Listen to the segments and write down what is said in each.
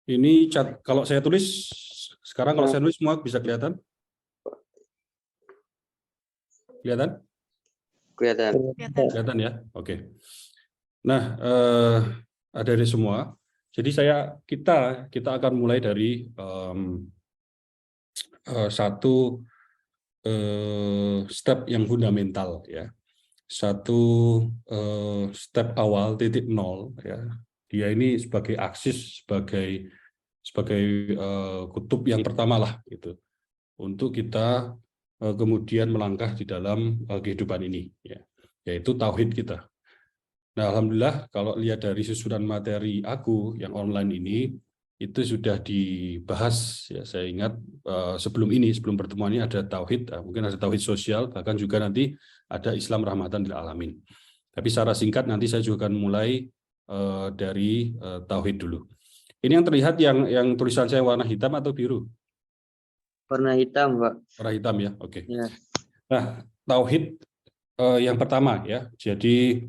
Ini cat, kalau saya tulis sekarang, kalau saya tulis semua bisa kelihatan? Kelihatan? Kelihatan. Kelihatan ya? Oke. Nah, dari semua. Jadi kita akan mulai dari satu step yang fundamental ya. Satu step awal titik nol ya. Dia ini sebagai aksis, sebagai kutub yang pertama lah gitu untuk kita kemudian melangkah di dalam kehidupan ini ya, yaitu tauhid kita. Nah, alhamdulillah kalau lihat dari susunan materi aku yang online ini itu sudah dibahas ya. Saya ingat sebelum pertemuan ini ada tauhid, mungkin ada tauhid sosial, bahkan juga nanti ada Islam rahmatan lil alamin. Tapi secara singkat nanti saya juga akan mulai dari tauhid dulu. Ini yang terlihat yang tulisan saya warna hitam atau biru? Warna hitam, Pak. Warna hitam ya, oke. Ya. Nah, tauhid yang pertama ya. Jadi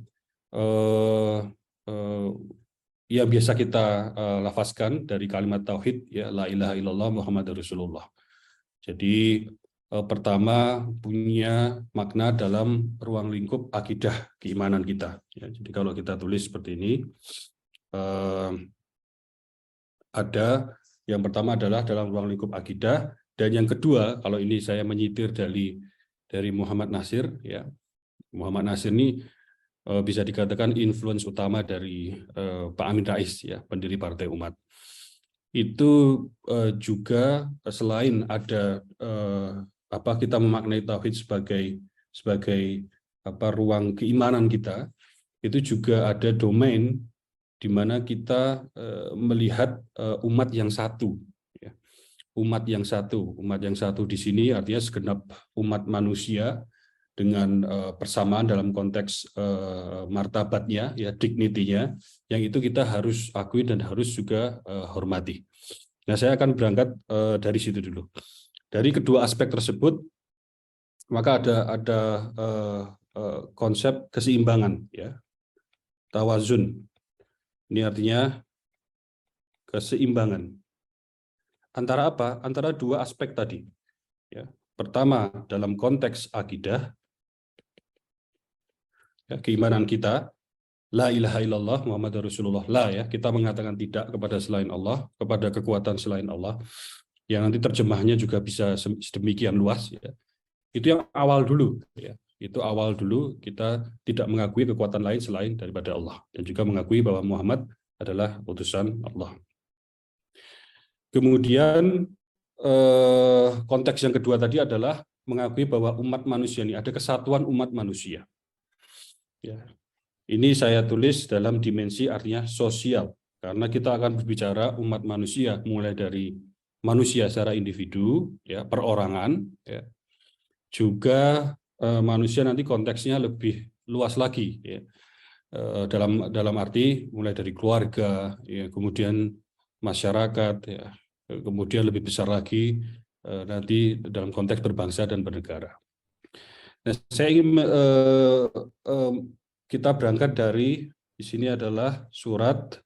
yang biasa kita lafazkan dari kalimat tauhid ya, la ilaha illallah Muhammadur Rasulullah. Jadi pertama punya makna dalam ruang lingkup akidah keimanan kita ya. Jadi kalau kita tulis seperti ini, ada yang pertama adalah dalam ruang lingkup akidah, dan yang kedua, kalau ini saya menyitir dari Muhammad Nasir ya. Muhammad Nasir ini bisa dikatakan influence utama dari Pak Amin Rais ya, pendiri Partai Umat. Itu juga selain ada kita memaknai tauhid sebagai ruang keimanan kita, itu juga ada domain di mana kita melihat umat yang satu ya. Umat yang satu di sini artinya segenap umat manusia dengan persamaan dalam konteks martabatnya ya, dignity-nya, yang itu kita harus akui dan harus juga hormati. Nah, saya akan berangkat dari situ dulu. Dari kedua aspek tersebut, maka ada konsep keseimbangan ya, tawazun. Ini artinya keseimbangan antara apa? Antara dua aspek tadi ya. Pertama dalam konteks akidah ya, keimanan kita, la ilaha illallah Muhammadur Rasulullah, la ya, kita mengatakan tidak kepada selain Allah, kepada kekuatan selain Allah, yang nanti terjemahnya juga bisa sedemikian luas ya. Itu yang awal dulu ya. Itu awal dulu, kita tidak mengakui kekuatan lain selain daripada Allah, dan juga mengakui bahwa Muhammad adalah utusan Allah. Kemudian konteks yang kedua tadi adalah mengakui bahwa umat manusia ini ada kesatuan umat manusia. Ya. Ini saya tulis dalam dimensi artinya sosial, karena kita akan berbicara umat manusia mulai dari manusia secara individu, ya, perorangan, ya. Juga manusia nanti konteksnya lebih luas lagi, ya. Dalam arti mulai dari keluarga, ya, kemudian masyarakat, ya, kemudian lebih besar lagi nanti dalam konteks berbangsa dan bernegara. Nah, saya ingin kita berangkat dari di sini adalah surat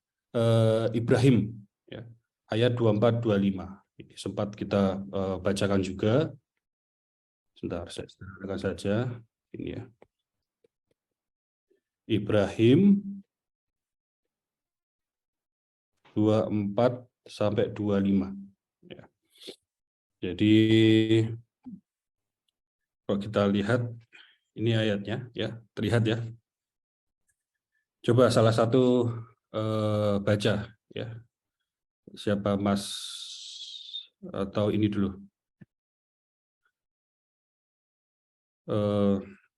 Ibrahim ya, ayat 24-25. Ini sempat kita bacakan juga. Sebentar, saya sederhanakan saja ini ya. Ibrahim 24-25 ya. Jadi kalau kita lihat ini ayatnya ya, terlihat ya. Coba salah satu baca ya. Siapa Mas atau ini dulu?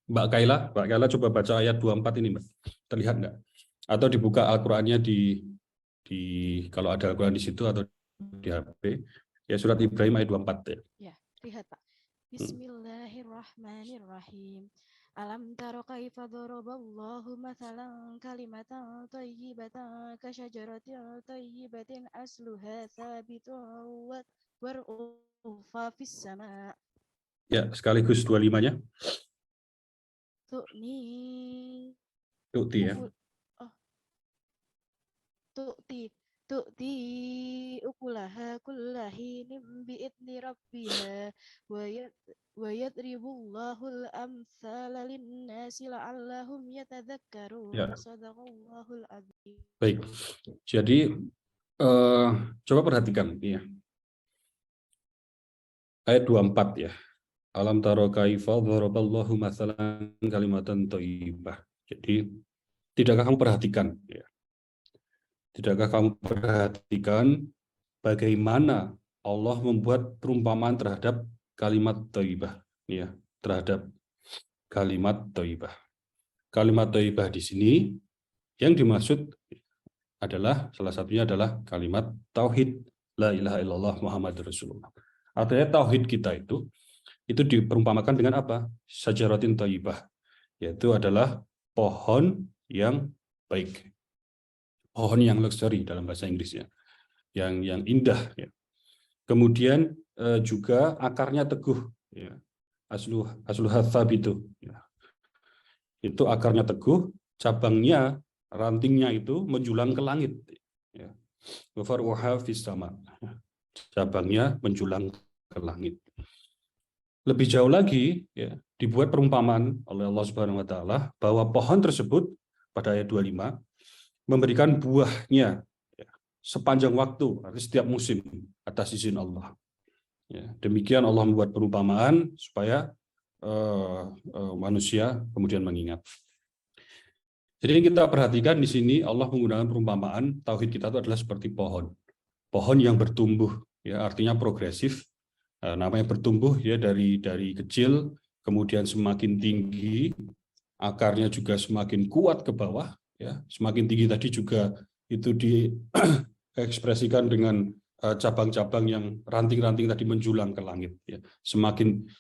Mbak Kaila coba baca ayat 24 ini, Mbak. Terlihat nggak? Atau dibuka Al-Qur'annya di kalau ada Al-Qur'an di situ atau di HP. Ya, surat Ibrahim ayat 24 ya. Ya, lihat Pak. Bismillahirrahmanirrahim. Alam tara kaifa daraballahu mathalan kalimatan thayyibatan ka syajaratin thayyibatin asluha thabitun wa war'uha fis sama'. Ya, sekaligus 25-nya. Tu'ni Tu'ti ya. tu'ti tu'ti ukulaha kulla hinin bi'idni rabbiha wa yadribullahul amsala linnasi la'allahum yatadzakkarun. Ya, Shadaqallahul adzim. baik. Jadi coba perhatikan ya. Ayat 24 ya. Alam taro kaifa dharaballahu matsalan kalimatan thayyibah. Jadi tidakkah kamu perhatikan ya. Tidakkah kamu perhatikan bagaimana Allah membuat perumpamaan terhadap kalimat thayyibah ya, terhadap kalimat thayyibah. Kalimat thayyibah di sini yang dimaksud adalah salah satunya adalah kalimat tauhid la ilaha illallah Muhammadur Rasulullah. Artinya tauhid kita itu diperumpamakan dengan apa? Syajaratin thayyibah, yaitu adalah pohon yang baik. Pohon yang luxury dalam bahasa Inggrisnya. Yang indah ya. Kemudian juga akarnya teguh ya. Asluha tsabitu ya. Itu akarnya teguh, cabangnya, rantingnya itu menjulang ke langit ya. Wa faruha fis sama. Cabangnya menjulang ke langit. Lebih jauh lagi ya, dibuat perumpamaan oleh Allah Subhanahu wa taala bahwa pohon tersebut pada ayat 25 memberikan buahnya ya, sepanjang waktu, setiap musim atas izin Allah. Ya, demikian Allah membuat perumpamaan supaya manusia kemudian mengingat. Jadi kita perhatikan di sini Allah menggunakan perumpamaan tauhid kita itu adalah seperti pohon. Pohon yang bertumbuh ya, artinya progresif. Namanya bertumbuh ya dari kecil kemudian semakin tinggi, akarnya juga semakin kuat ke bawah ya, semakin tinggi tadi juga itu diekspresikan dengan cabang-cabang yang ranting-ranting tadi menjulang ke langit ya.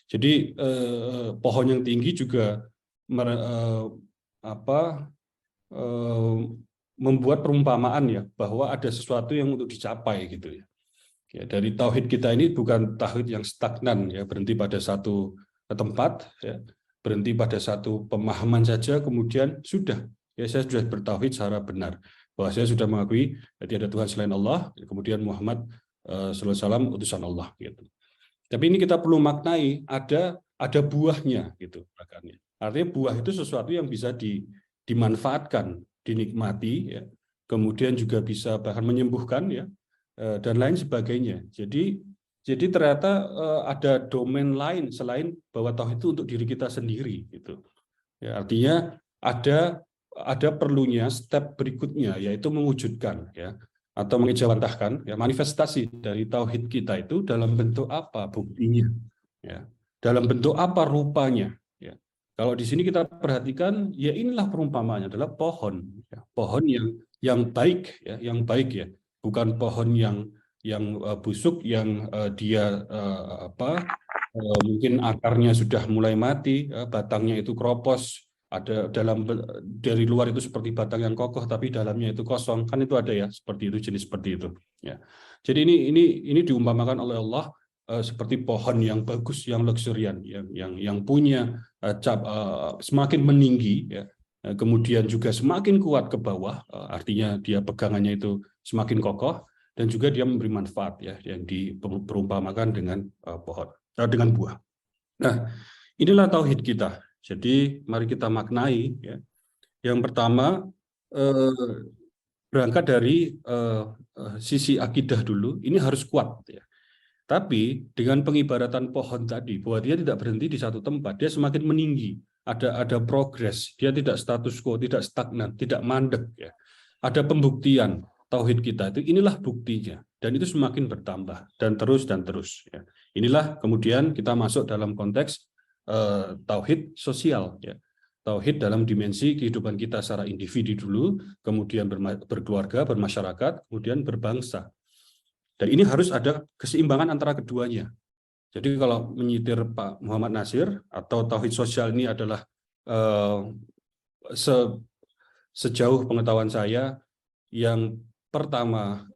Jadi pohon yang tinggi juga membuat perumpamaan ya bahwa ada sesuatu yang untuk dicapai gitu ya. Ya, dari tauhid kita ini bukan tauhid yang stagnan ya, berhenti pada satu tempat ya, berhenti pada satu pemahaman saja kemudian sudah ya, saya sudah bertauhid secara benar bahwa saya sudah mengakui tidak ada Tuhan selain Allah, kemudian Muhammad sallallahu alaihi wasallam utusan Allah gitu. Tapi ini kita perlu maknai ada buahnya gitu akarnya. Artinya buah itu sesuatu yang bisa dimanfaatkan, dinikmati ya. Kemudian juga bisa bahkan menyembuhkan ya. Dan lain sebagainya. Jadi ternyata ada domain lain selain bahwa tauhid itu untuk diri kita sendiri gitu. Ya, artinya ada perlunya step berikutnya yaitu mewujudkan ya atau mengejawantahkan ya manifestasi dari tauhid kita itu dalam bentuk apa buktinya ya. Dalam bentuk apa rupanya ya. Kalau di sini kita perhatikan ya inilah perumpamaannya adalah pohon ya. Pohon yang baik ya, yang baik ya. Bukan pohon yang busuk yang dia mungkin akarnya sudah mulai mati, batangnya itu kropos, ada dari luar itu seperti batang yang kokoh tapi dalamnya itu kosong, kan itu ada ya seperti itu, jenis seperti itu ya. Jadi ini diumpamakan oleh Allah seperti pohon yang bagus, yang luxurian, yang punya semakin meninggi ya. Kemudian juga semakin kuat ke bawah, artinya dia pegangannya itu semakin kokoh dan juga dia memberi manfaat ya yang diperumpamakan dengan pohon, dengan buah. Nah, inilah tauhid kita. Jadi mari kita maknai ya. Yang pertama berangkat dari sisi akidah dulu, ini harus kuat ya. Tapi dengan pengibaratan pohon tadi bahwa dia tidak berhenti di satu tempat, dia semakin meninggi. Ada progres, dia tidak status quo, tidak stagnan, tidak mandek ya. Ada pembuktian tauhid kita itu, inilah buktinya dan itu semakin bertambah dan terus ya. Inilah kemudian kita masuk dalam konteks tauhid sosial ya. Tauhid dalam dimensi kehidupan kita secara individu dulu, kemudian berkeluarga, bermasyarakat, kemudian berbangsa. Dan ini harus ada keseimbangan antara keduanya. Jadi kalau menyitir Pak Muhammad Nasir atau tauhid sosial ini adalah sejauh pengetahuan saya yang pertama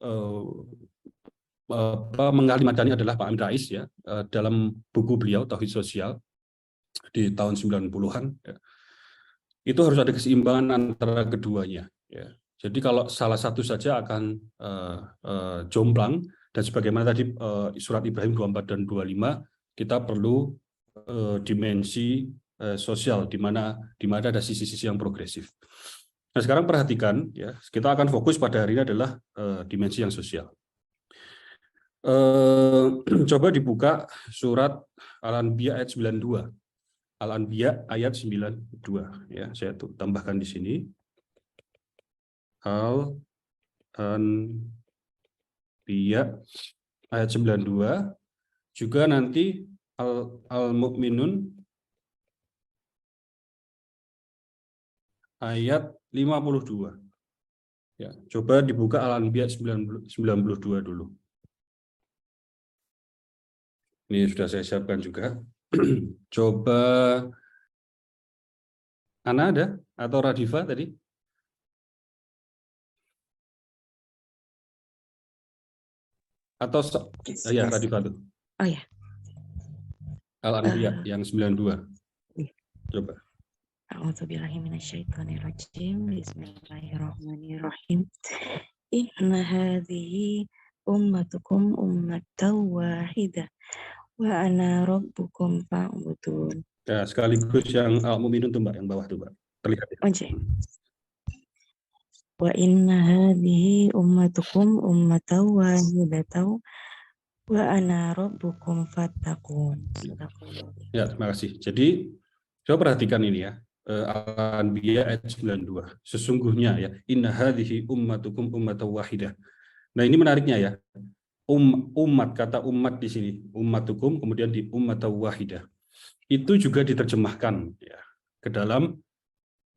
mengalimatkannya adalah Pak Amin Rais ya dalam buku beliau Tauhid Sosial di tahun 90-an ya. Itu harus ada keseimbangan antara keduanya ya. Jadi kalau salah satu saja akan jomplang, dan sebagaimana tadi surat Ibrahim 24 dan 25, kita perlu dimensi sosial di mana ada sisi-sisi yang progresif. Nah, sekarang perhatikan ya, kita akan fokus pada hari ini adalah dimensi yang sosial. Coba dibuka surat Al-Anbiya ayat 92. Al-Anbiya ayat 92 ya, saya tambahkan di sini. Al-Anbiya ayat 92, juga nanti Al-Mu'minun ayat 52. Ya, coba dibuka Al-Anbiya 92 dulu. Ini sudah saya siapkan juga. Coba Ana ada atau Radifa tadi? Atau ya Radifa tuh. Oh ya. Al-Anbiya yang 92. Coba. A'udzubillahi minasyaitonirrajim. Bismillahirrahmanirrahim. Inna hadhihi ummatukum ummatan wahidah wa ana rabbukum fa'budun. Ya, sekaligus yang Al-Mu'minun tuh Mbak, yang bawah tuh Mbak. Terlihat ya. Oke. Wa inna hadhihi ummatukum ummatan wahidatan wa ana rabbukum fattaqun. Ya, terima kasih. Jadi coba perhatikan ini ya. Al-Anbiya ayat 92. Sesungguhnya ya, inna hadhihi ummatukum ummatan wahidah. Nah, ini menariknya ya. Umat, kata umat di sini, ummatukum, kemudian di ummatan wahidah. Itu juga diterjemahkan ya ke dalam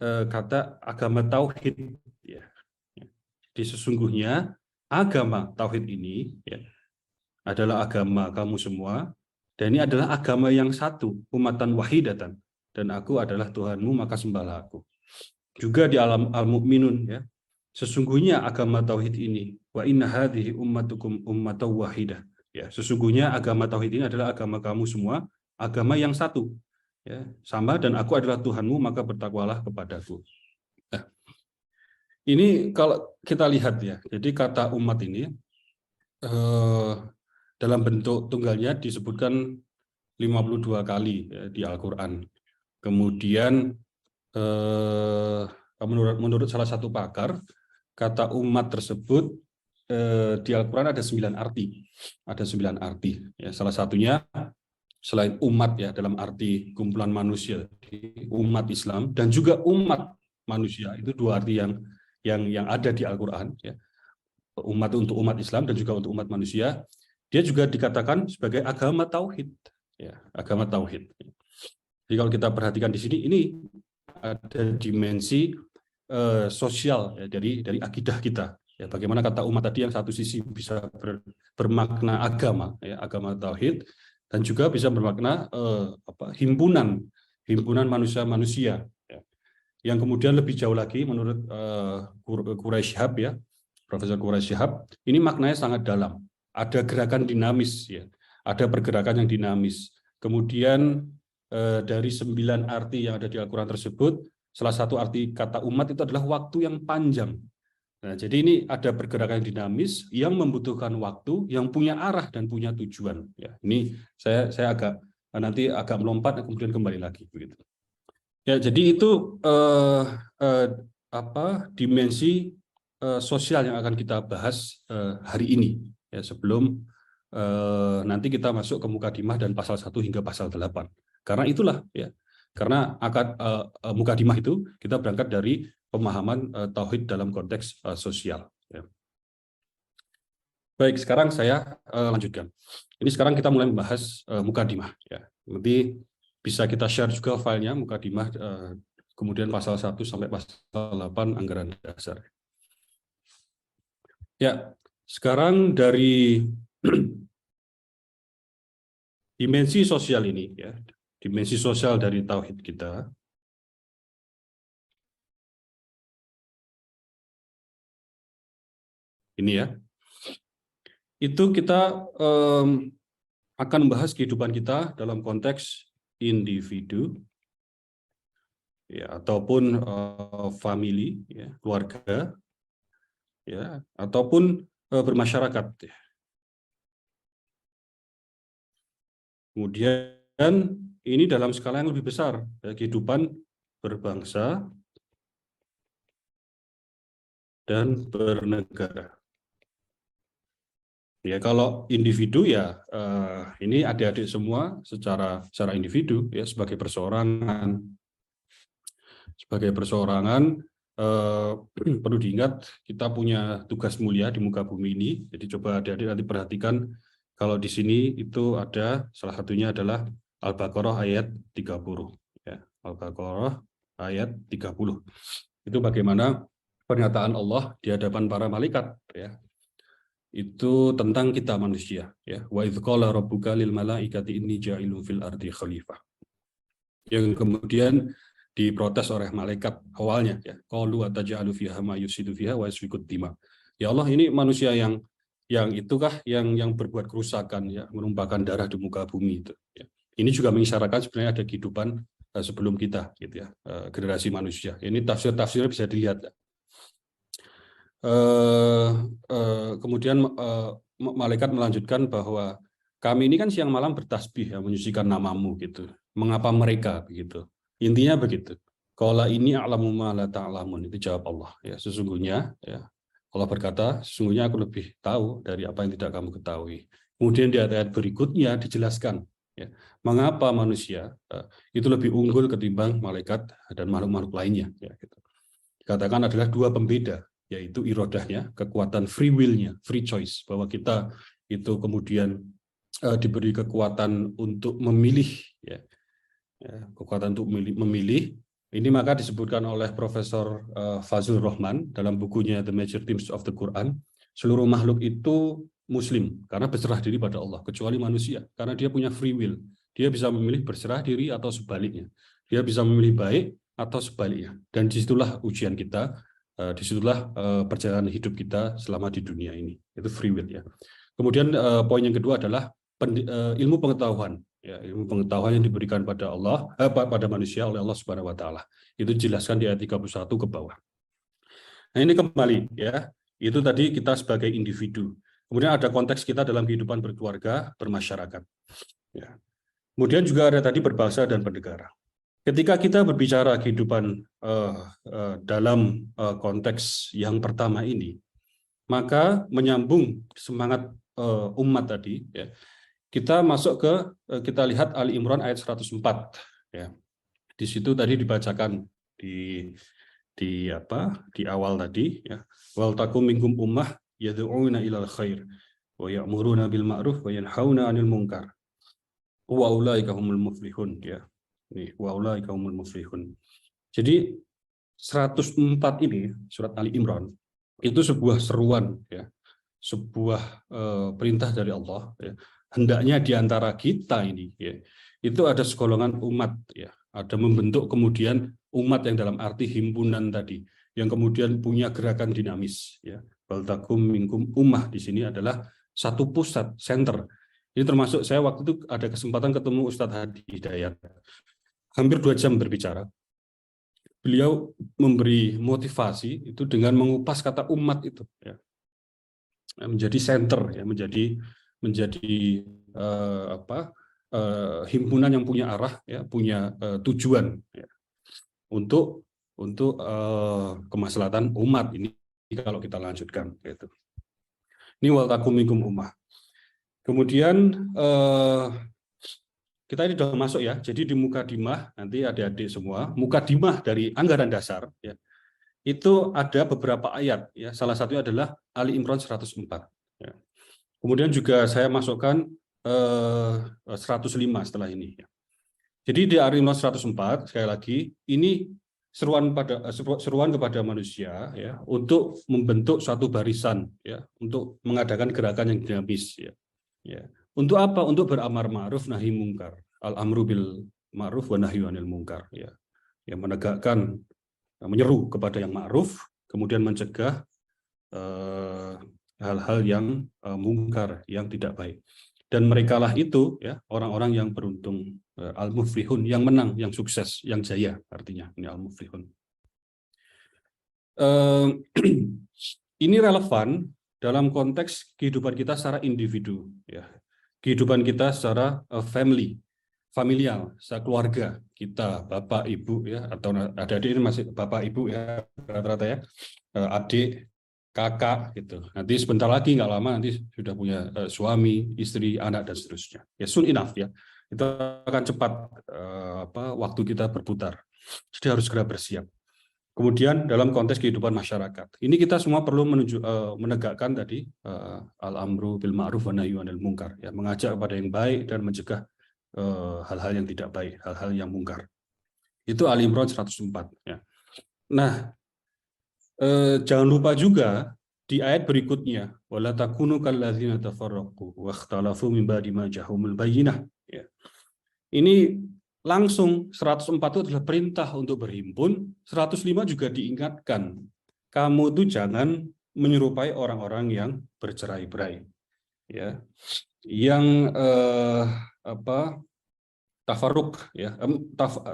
kata agama tauhid ya. Jadi sesungguhnya agama tauhid ini ya adalah agama kamu semua, dan ini adalah agama yang satu, umatan wahidatan, dan aku adalah Tuhanmu, maka sembahlah aku. Juga di alam Al-Mu'minun ya, sesungguhnya agama tauhid ini, wa inna hadhihi ummatukum ummatan wahidah ya, sesungguhnya agama tauhid ini adalah agama kamu semua, agama yang satu ya, sama, dan aku adalah Tuhanmu, maka bertakwalah kepadaku. Nah, ini kalau kita lihat ya, jadi kata umat ini dalam bentuk tunggalnya disebutkan 52 kali ya, di Al-Quran. Kemudian menurut salah satu pakar, kata umat tersebut di Al-Quran ada 9 arti. Ada 9 arti. Ya, salah satunya selain umat ya dalam arti kumpulan manusia, umat Islam, dan juga umat manusia, itu dua arti yang ada di Al-Quran. Ya. Umat untuk umat Islam dan juga untuk umat manusia. Dia juga dikatakan sebagai agama tauhid, ya, agama tauhid. Jadi kalau kita perhatikan di sini, ini ada dimensi sosial ya, dari akidah kita. Ya, bagaimana kata umat tadi yang satu sisi bisa bermakna agama, ya, agama tauhid, dan juga bisa bermakna himpunan manusia-manusia. Ya. Yang kemudian lebih jauh lagi menurut Quraish Shihab ya, Profesor Quraish Shihab, ini maknanya sangat dalam. Ada gerakan dinamis, ya, ada pergerakan yang dinamis. Kemudian dari 9 arti yang ada di Al-Quran tersebut, salah satu arti kata umat itu adalah waktu yang panjang. Nah, jadi ini ada pergerakan yang dinamis yang membutuhkan waktu, yang punya arah dan punya tujuan. Ya, ini saya nanti agak melompat, kemudian kembali lagi begitu. Ya, jadi itu dimensi sosial yang akan kita bahas hari ini. Ya, sebelum nanti kita masuk ke Mukadimah dan pasal 1 hingga pasal 8. Karena itulah ya, karena akad Mukadimah itu kita berangkat dari pemahaman tauhid dalam konteks sosial. Ya. Baik, sekarang saya lanjutkan. Ini sekarang kita mulai membahas Mukadimah. Ya. Nanti bisa kita share juga filenya Mukadimah, kemudian pasal 1 sampai pasal 8 anggaran dasar. Ya, sekarang dari dimensi sosial ini, ya, dimensi sosial dari tauhid kita, ini ya, itu kita akan membahas kehidupan kita dalam konteks individu, ya, ataupun family, ya, keluarga, ya, ataupun bermasyarakat. Ya. Kemudian ini dalam skala yang lebih besar, ya, kehidupan berbangsa dan bernegara. Ya, kalau individu ya ini adik-adik semua secara individu ya sebagai perseorangan. Sebagai perseorangan perlu diingat kita punya tugas mulia di muka bumi ini. Jadi coba adik-adik nanti perhatikan kalau di sini itu ada salah satunya adalah Al-Baqarah ayat 30 ya. Al-Baqarah ayat 30. Itu bagaimana pernyataan Allah di hadapan para malaikat ya. Itu tentang kita manusia ya. Wa idz qala rabbuka lil malaikati inni ja'ilun fil ardi khalifah. Yang kemudian diprotes oleh malaikat awalnya ya. Qalu ataj'alu fiha ma yusidu fiha wa yasfiku dima. Ya Allah, ini manusia yang itukah yang berbuat kerusakan ya, menumpahkan darah di muka bumi itu ya. Ini juga mengisyaratkan sebenarnya ada kehidupan sebelum kita gitu ya, generasi manusia. Ini tafsir-tafsirnya bisa dilihat ya. Kemudian malaikat melanjutkan bahwa kami ini kan siang malam bertasbih ya, menyucikan namamu gitu. Mengapa mereka begitu? Intinya begitu. Qala ini a'lamu ma la ta'lamun, itu jawab Allah ya. Sesungguhnya ya Allah berkata, sesungguhnya aku lebih tahu dari apa yang tidak kamu ketahui. Kemudian di ayat berikutnya dijelaskan ya, mengapa manusia itu lebih unggul ketimbang malaikat dan makhluk-makhluk lainnya ya gitu. Dikatakan adalah dua pembeda, yaitu irodahnya, kekuatan free will-nya, free choice, bahwa kita itu kemudian diberi kekuatan untuk memilih, ya, kekuatan untuk memilih. Ini maka disebutkan oleh Profesor Fazlur Rahman dalam bukunya The Major Themes of the Quran, seluruh makhluk itu Muslim karena berserah diri pada Allah, kecuali manusia, karena dia punya free will. Dia bisa memilih berserah diri atau sebaliknya. Dia bisa memilih baik atau sebaliknya. Dan disitulah ujian kita, disitulah perjalanan hidup kita selama di dunia ini. Itu free will ya. Kemudian poin yang kedua adalah ilmu pengetahuan. Ya, ilmu pengetahuan yang diberikan pada Allah, pada manusia oleh Allah Subhanahu Wa Taala. Itu dijelaskan di ayat 31 ke bawah. Nah ini kembali ya, itu tadi kita sebagai individu. Kemudian ada konteks kita dalam kehidupan berkeluarga, bermasyarakat. Ya. Kemudian juga ada tadi berbangsa dan bernegara. Ketika kita berbicara kehidupan dalam konteks yang pertama ini, maka menyambung semangat umat tadi, ya, kita masuk ke kita lihat Ali Imran ayat 104. Ya. Di situ tadi dibacakan di awal tadi, ya. Wal takum minkum ummah yad'una ilal khair wa ya'muruna bil ma'ruf wa yanhauna 'anil munkar. Wa ulaika humul muflihun ya. Nih, wa ulaika humul muflihun. Jadi 104 ini surat Ali Imran itu sebuah seruan ya. Sebuah perintah dari Allah ya. Hendaknya di antara kita ini ya, itu ada segolongan umat ya. Ada membentuk kemudian umat yang dalam arti himpunan tadi yang kemudian punya gerakan dinamis ya. Wal takum minkum ummah di sini adalah satu pusat, center. Ini termasuk saya waktu itu ada kesempatan ketemu Ustadz Hadi Hidayat. Hampir 2 jam berbicara. Beliau memberi motivasi itu dengan mengupas kata umat itu ya. Menjadi center ya, menjadi himpunan yang punya arah ya, punya tujuan ya. Untuk kemaslahatan umat ini kalau kita lanjutkan gitu. Ini wal takum minkum ummah. Kemudian kita ini sudah masuk ya. Jadi di mukadimah nanti adik-adik semua, mukadimah dari anggaran dasar ya. Itu ada beberapa ayat ya. Salah satunya adalah Ali Imran 104 ya. Kemudian juga saya masukkan 105 setelah ini ya. Jadi di Ali Imran 104 sekali lagi ini seruan kepada manusia ya untuk membentuk suatu barisan ya, untuk mengadakan gerakan yang dinamis ya. Ya. Untuk apa? Untuk beramar ma'ruf nahi mungkar. Al-amru bil ma'ruf wa nahyu 'anil munkar ya. Yang menegakkan, menyeru kepada yang ma'ruf, kemudian mencegah hal-hal yang mungkar, yang tidak baik. Dan merekalah itu ya orang-orang yang beruntung, al-muflihun, yang menang, yang sukses, yang jaya artinya ini al-muflihun. ini relevan dalam konteks kehidupan kita secara individu, ya. Kehidupan kita secara familial, secara keluarga kita, bapak, ibu, ya, atau adik-adik ini masih bapak, ibu, ya, rata-rata ya, adik, kakak, gitu. Nanti sebentar lagi, nggak lama nanti sudah punya suami, istri, anak, dan seterusnya. Ya, soon enough, ya. Itu akan cepat waktu kita berputar. Jadi harus segera bersiap. Kemudian dalam konteks kehidupan masyarakat, ini kita semua perlu menegakkan tadi al-amru bil ma'ruf wa nahyu 'anil munkar, ya, mengajak kepada yang baik dan mencegah hal-hal yang tidak baik, hal-hal yang mungkar. Itu Ali Imran 104. Ya. Nah, jangan lupa juga di ayat berikutnya, wala takunu kalladzina tafarraqu wa ikhtalafu min ba'di ma ja'ahumul bayyinah. Ya. Ini langsung 104 itu adalah perintah untuk berhimpun, 105 juga diingatkan, kamu itu jangan menyerupai orang-orang yang bercerai-berai, ya, yang tafarruq, ya,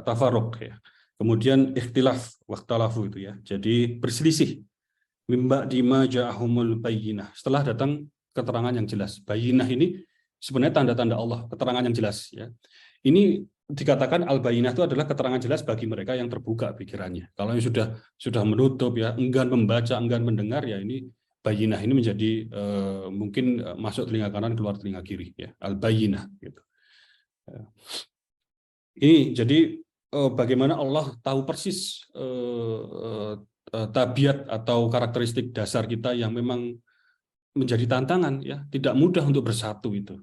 tafarruq, ya, kemudian ikhtilaf, waktalafu itu, ya, jadi berselisih, mimba dima ja'ahumul bayyinah, setelah datang keterangan yang jelas. Bayyinah ini sebenarnya tanda-tanda Allah, keterangan yang jelas, ya. Ini dikatakan al-bayyinah itu adalah keterangan jelas bagi mereka yang terbuka pikirannya. Kalau yang sudah menutup, ya, enggan membaca, enggan mendengar, ya, ini bayyinah ini menjadi mungkin masuk telinga kanan, keluar telinga kiri, ya, al-bayyinah, gitu. Ini jadi bagaimana Allah tahu persis tabiat atau karakteristik dasar kita yang memang menjadi tantangan, ya, tidak mudah untuk bersatu itu.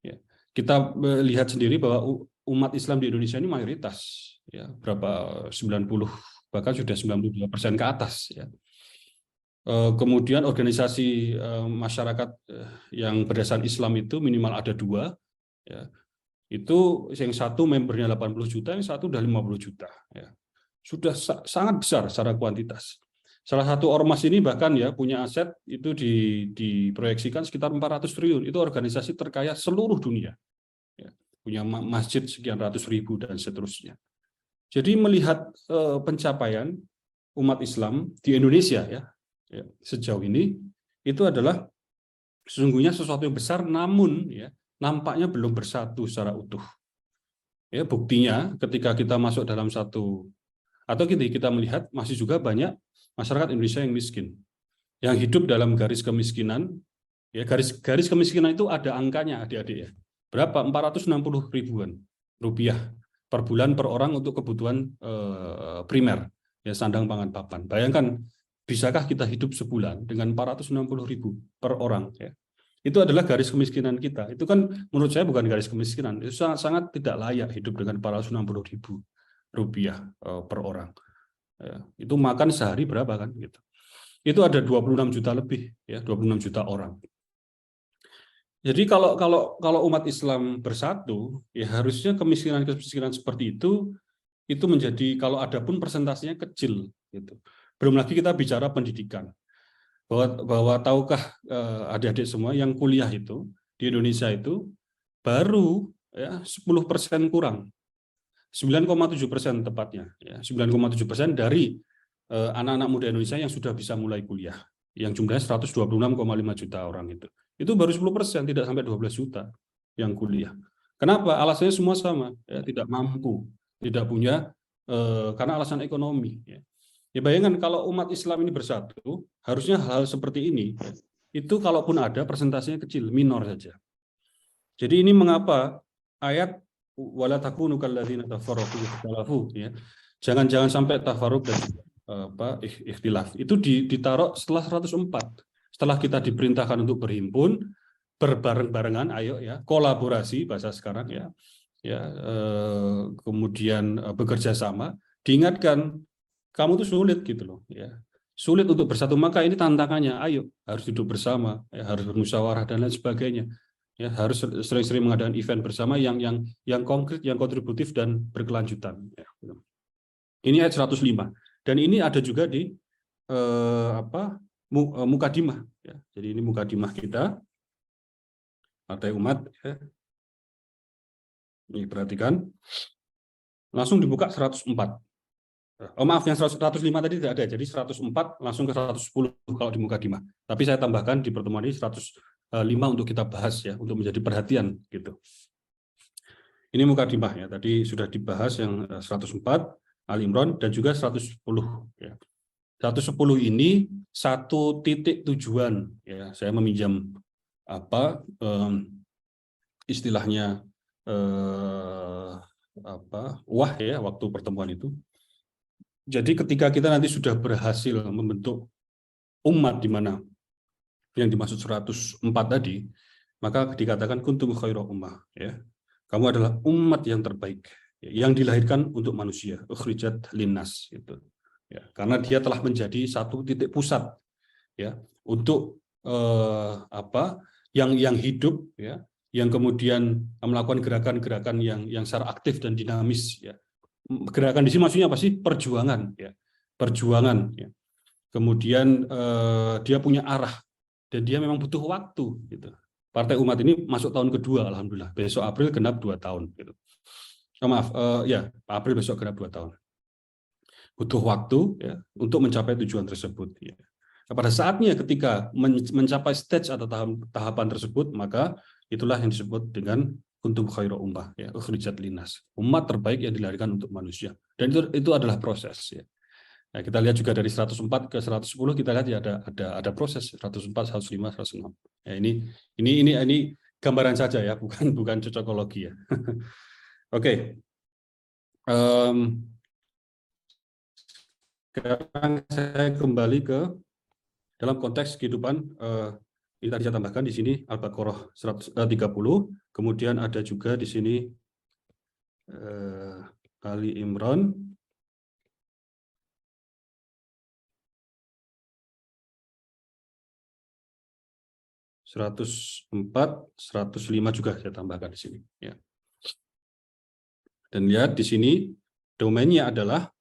Ya. Kita lihat sendiri bahwa umat Islam di Indonesia ini mayoritas, ya, berapa 90 bahkan sudah 92% ke atas, ya. Kemudian organisasi masyarakat yang berdasarkan Islam itu minimal ada 2, ya. Itu yang satu membernya 80 juta, yang satu udah 50 juta, ya. Sudah sangat besar secara kuantitas. Salah satu ormas ini bahkan, ya, punya aset itu diproyeksikan sekitar 400 triliun. Itu organisasi terkaya seluruh dunia. Ya, punya masjid sekian ratus ribu dan seterusnya. Jadi melihat pencapaian umat Islam di Indonesia, ya, sejauh ini itu adalah sesungguhnya sesuatu yang besar, namun, ya, nampaknya belum bersatu secara utuh. Ya, buktinya ketika kita masuk dalam satu atau kita melihat masih juga banyak masyarakat Indonesia yang miskin, yang hidup dalam garis kemiskinan. Ya, garis kemiskinan itu ada angkanya, adik-adik, ya. Berapa? 460 ribuan rupiah per bulan per orang untuk kebutuhan primer, ya, sandang pangan papan. Bayangkan, bisakah kita hidup sebulan dengan 460 ribu per orang, ya? Itu adalah garis kemiskinan kita. Itu kan menurut saya bukan garis kemiskinan, itu sangat tidak layak hidup dengan 460 ribu rupiah per orang. Ya, itu makan sehari berapa kan? Gitu. Itu ada 26 juta lebih, ya, 26 juta orang. Jadi kalau umat Islam bersatu, ya, harusnya kemiskinan seperti itu menjadi, kalau ada pun persentasenya kecil, gitu. Belum lagi kita bicara pendidikan. Bahwa tahukah adik-adik semua yang kuliah itu di Indonesia itu baru, ya, 10% kurang. 9,7% tepatnya, ya, 9,7% dari anak-anak muda Indonesia yang sudah bisa mulai kuliah, yang jumlahnya 126,5 juta orang itu baru 10%, tidak sampai 12 juta yang kuliah. Kenapa? Alasannya semua sama, ya, tidak mampu, tidak punya, karena alasan ekonomi, ya. Ya, bayangkan kalau umat Islam ini bersatu, harusnya hal seperti ini, ya, itu kalaupun ada persentasenya kecil, minor saja. Jadi ini mengapa ayat wala takunu kalladzina tafarraqu wa ikhtalafu, ya. Jangan sampai tafarruq dan ikhtilaf. Itu ditaruh setelah 104. Setelah kita diperintahkan untuk berhimpun, berbareng-barengan, ayo, ya, kolaborasi bahasa sekarang, ya. Ya, kemudian bekerja sama, diingatkan kamu tuh sulit, gitu loh, ya. Sulit untuk bersatu, maka ini tantangannya, ayo, harus duduk bersama, ya, harus bermusyawarah dan lain sebagainya. Ya, harus sering-sering mengadakan event bersama yang konkret, yang kontributif dan berkelanjutan. Ya. Ini ayat 105. Dan ini ada juga di mukadimah. Ya. Jadi ini mukadimah kita, Partai Umat. Ya. Ini perhatikan. Langsung dibuka 104. Oh maaf, yang 105 tadi tidak ada, jadi 104 langsung ke 110 kalau di Mukadimah. Tapi saya tambahkan di pertemuan ini 105 untuk kita bahas ya, untuk menjadi perhatian gitu. Ini Mukadimah ya, tadi sudah dibahas yang 104 Ali Imran dan juga 110 ya. 110 ini satu titik tujuan ya. Saya meminjam istilahnya wah ya waktu pertemuan itu. Jadi ketika kita nanti sudah berhasil membentuk umat di mana yang dimaksud 104 tadi, maka dikatakan kuntum khairu ummah ya. Kamu adalah umat yang terbaik yang dilahirkan untuk manusia, ukhrijat linnas itu. Ya, karena dia telah menjadi satu titik pusat ya untuk yang hidup ya, yang kemudian melakukan gerakan-gerakan yang secara aktif dan dinamis ya. Gerakan di sini maksudnya apa sih? Perjuangan ya. Perjuangan ya. Kemudian dia punya arah dan dia memang butuh waktu gitu. Partai Umat ini masuk tahun kedua alhamdulillah. Besok April genap 2 tahun gitu. April besok genap 2 tahun. Butuh waktu ya untuk mencapai tujuan tersebut ya. Nah, pada saatnya ketika mencapai stage atau tahapan tersebut, maka itulah yang disebut dengan kuntum khairu ummah ya, ukhrijat linnas. Umat terbaik yang dilahirkan untuk manusia. Dan itu adalah proses ya. Nah, kita lihat juga dari 104 ke 110 kita lihat ya ada proses 104, 105, 106. Ya, ini gambaran saja ya, bukan cocokologi ya. Oke. Sekarang saya kembali ke dalam konteks kehidupan. Ini tadi saya tambahkan di sini Al-Baqarah 30, kemudian ada juga di sini Ali Imran 104, 105 juga saya tambahkan di sini ya. Dan lihat di sini domainnya adalah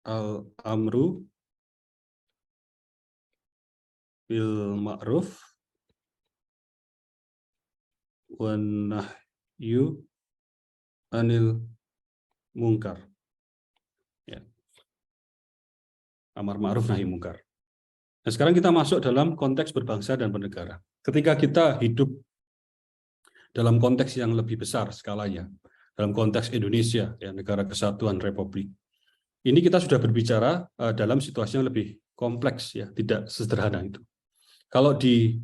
al-amru bil ma'ruf wan nahyu anil munkar. Ya. Amar ma'ruf nahi munkar. Nah, sekarang kita masuk dalam konteks berbangsa dan bernegara. Ketika kita hidup dalam konteks yang lebih besar skalanya, dalam konteks Indonesia, ya, negara kesatuan Republik, ini kita sudah berbicara dalam situasi yang lebih kompleks, ya, tidak sederhana itu. Kalau di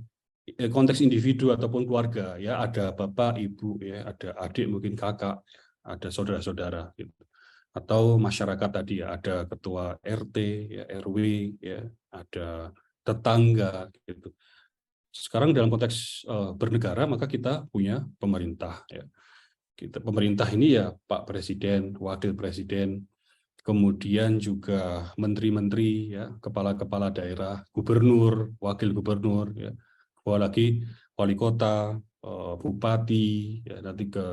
konteks individu ataupun keluarga, ya, ada bapak, ibu, ya, ada adik, mungkin kakak, ada saudara-saudara, gitu. Atau masyarakat tadi, ya, ada ketua RT, ya, RW, ya, ada tetangga, gitu. Sekarang dalam konteks bernegara, maka kita punya pemerintah, ya. Pemerintah ini ya Pak Presiden, Wakil Presiden, kemudian juga menteri-menteri, ya, kepala-kepala daerah, gubernur, wakil gubernur, ya, lagi wali kota, bupati, ya, nanti ke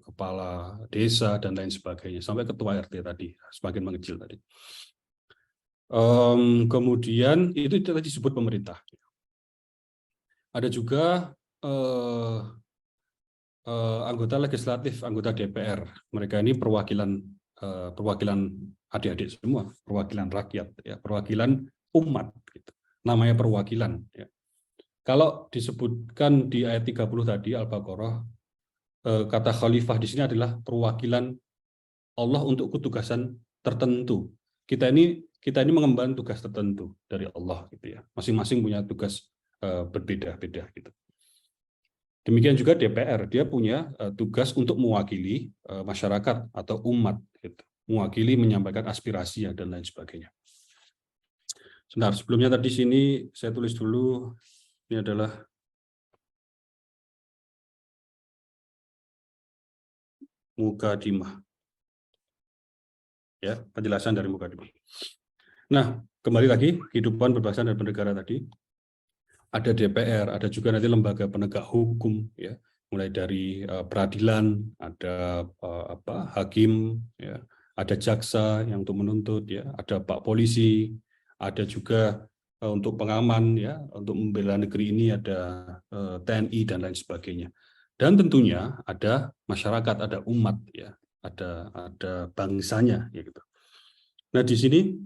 kepala desa dan lain sebagainya, sampai ketua RT tadi, semakin mengecil tadi. Kemudian itu tadi disebut pemerintah. Ada juga anggota legislatif, anggota DPR. Mereka ini perwakilan adik-adik semua, perwakilan rakyat, ya, perwakilan umat, gitu. Namanya perwakilan. Ya. Kalau disebutkan di ayat 30 tadi Al-Baqarah, kata khalifah di sini adalah perwakilan Allah untuk ketugasan tertentu. Kita ini mengemban tugas tertentu dari Allah, gitu ya. Masing-masing punya tugas berbeda-beda, gitu. Demikian juga DPR, dia punya tugas untuk mewakili masyarakat atau umat, gitu. Mewakili, menyampaikan aspirasi dan lain sebagainya. Sebentar, sebelumnya tadi sini saya tulis dulu, ini adalah Mukadimah. Ya, penjelasan dari Mukadimah. Nah, kembali lagi kehidupan berbangsa dan bernegara tadi. Ada DPR, ada juga nanti lembaga penegak hukum, ya, mulai dari peradilan, ada hakim, ya, ada jaksa yang untuk menuntut, ya, ada Pak Polisi, ada juga untuk pengaman, ya, untuk membela negeri ini ada TNI dan lain sebagainya. Dan tentunya ada masyarakat, ada umat, ya, ada bangsanya, ya gitu. Nah di sini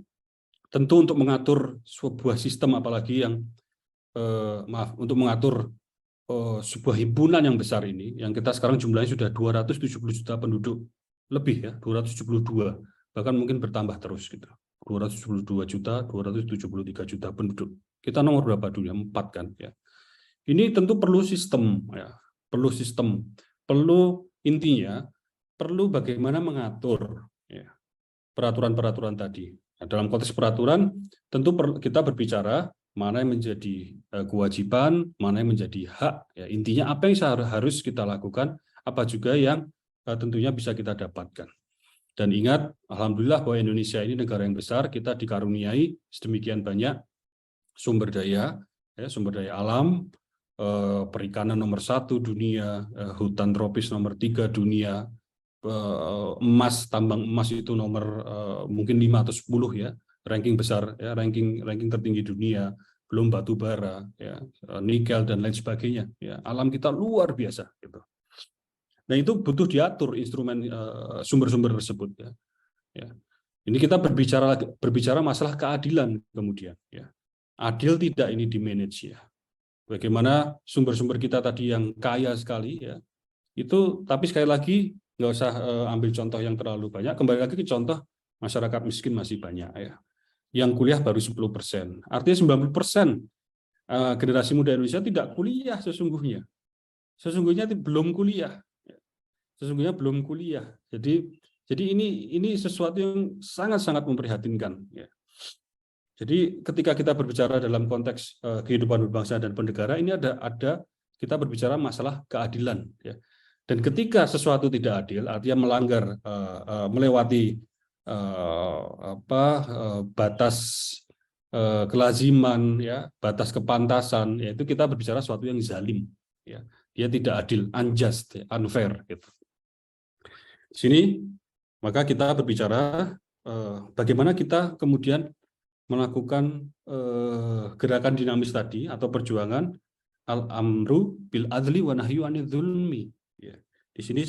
tentu untuk mengatur sebuah sistem, apalagi yang untuk mengatur sebuah himpunan yang besar ini, yang kita sekarang jumlahnya sudah 270 juta penduduk lebih, ya, 272, bahkan mungkin bertambah terus gitu. 272 juta, 273 juta penduduk. Kita nomor berapa dunia? 4 kan, ya. Ini tentu perlu sistem, ya. Perlu intinya, perlu bagaimana mengatur, ya, peraturan-peraturan tadi. Nah, dalam konteks peraturan, tentu kita berbicara mana yang menjadi kewajiban, mana yang menjadi hak. Ya, intinya apa yang harus kita lakukan, apa juga yang tentunya bisa kita dapatkan. Dan ingat, alhamdulillah bahwa Indonesia ini negara yang besar, kita dikaruniai sedemikian banyak sumber daya, ya, sumber daya alam, perikanan nomor 1 dunia, hutan tropis nomor 3 dunia, emas, tambang emas itu nomor mungkin 5 atau 10, ya, ranking besar, ya, ranking tertinggi dunia, belum batu bara, ya, nikel dan lain sebagainya, ya. Alam kita luar biasa gitu. Nah itu butuh diatur instrumen sumber-sumber tersebut, ya. Ya. Ini kita berbicara masalah keadilan kemudian, ya. Adil tidak ini di manage, ya. Bagaimana sumber-sumber kita tadi yang kaya sekali, ya. Itu tapi sekali lagi nggak usah ambil contoh yang terlalu banyak, kembali lagi ke contoh masyarakat miskin masih banyak, ya. Yang kuliah baru 10%. Artinya 90% generasi muda Indonesia tidak kuliah sesungguhnya. Sesungguhnya belum kuliah. Sesungguhnya belum kuliah. Jadi ini sesuatu yang sangat-sangat memprihatinkan, ya. Jadi ketika kita berbicara dalam konteks kehidupan berbangsa dan bernegara, ini ada kita berbicara masalah keadilan, ya. Dan ketika sesuatu tidak adil, artinya melanggar, melewati batas kelaziman, ya, batas kepantasan, yaitu kita berbicara sesuatu yang zalim, ya. Dia tidak adil, unjust, ya, unfair, gitu. Di sini maka kita berbicara bagaimana kita kemudian melakukan gerakan dinamis tadi atau perjuangan al-amru bil adli wa nahyu anidz zulmi, ya. Di sini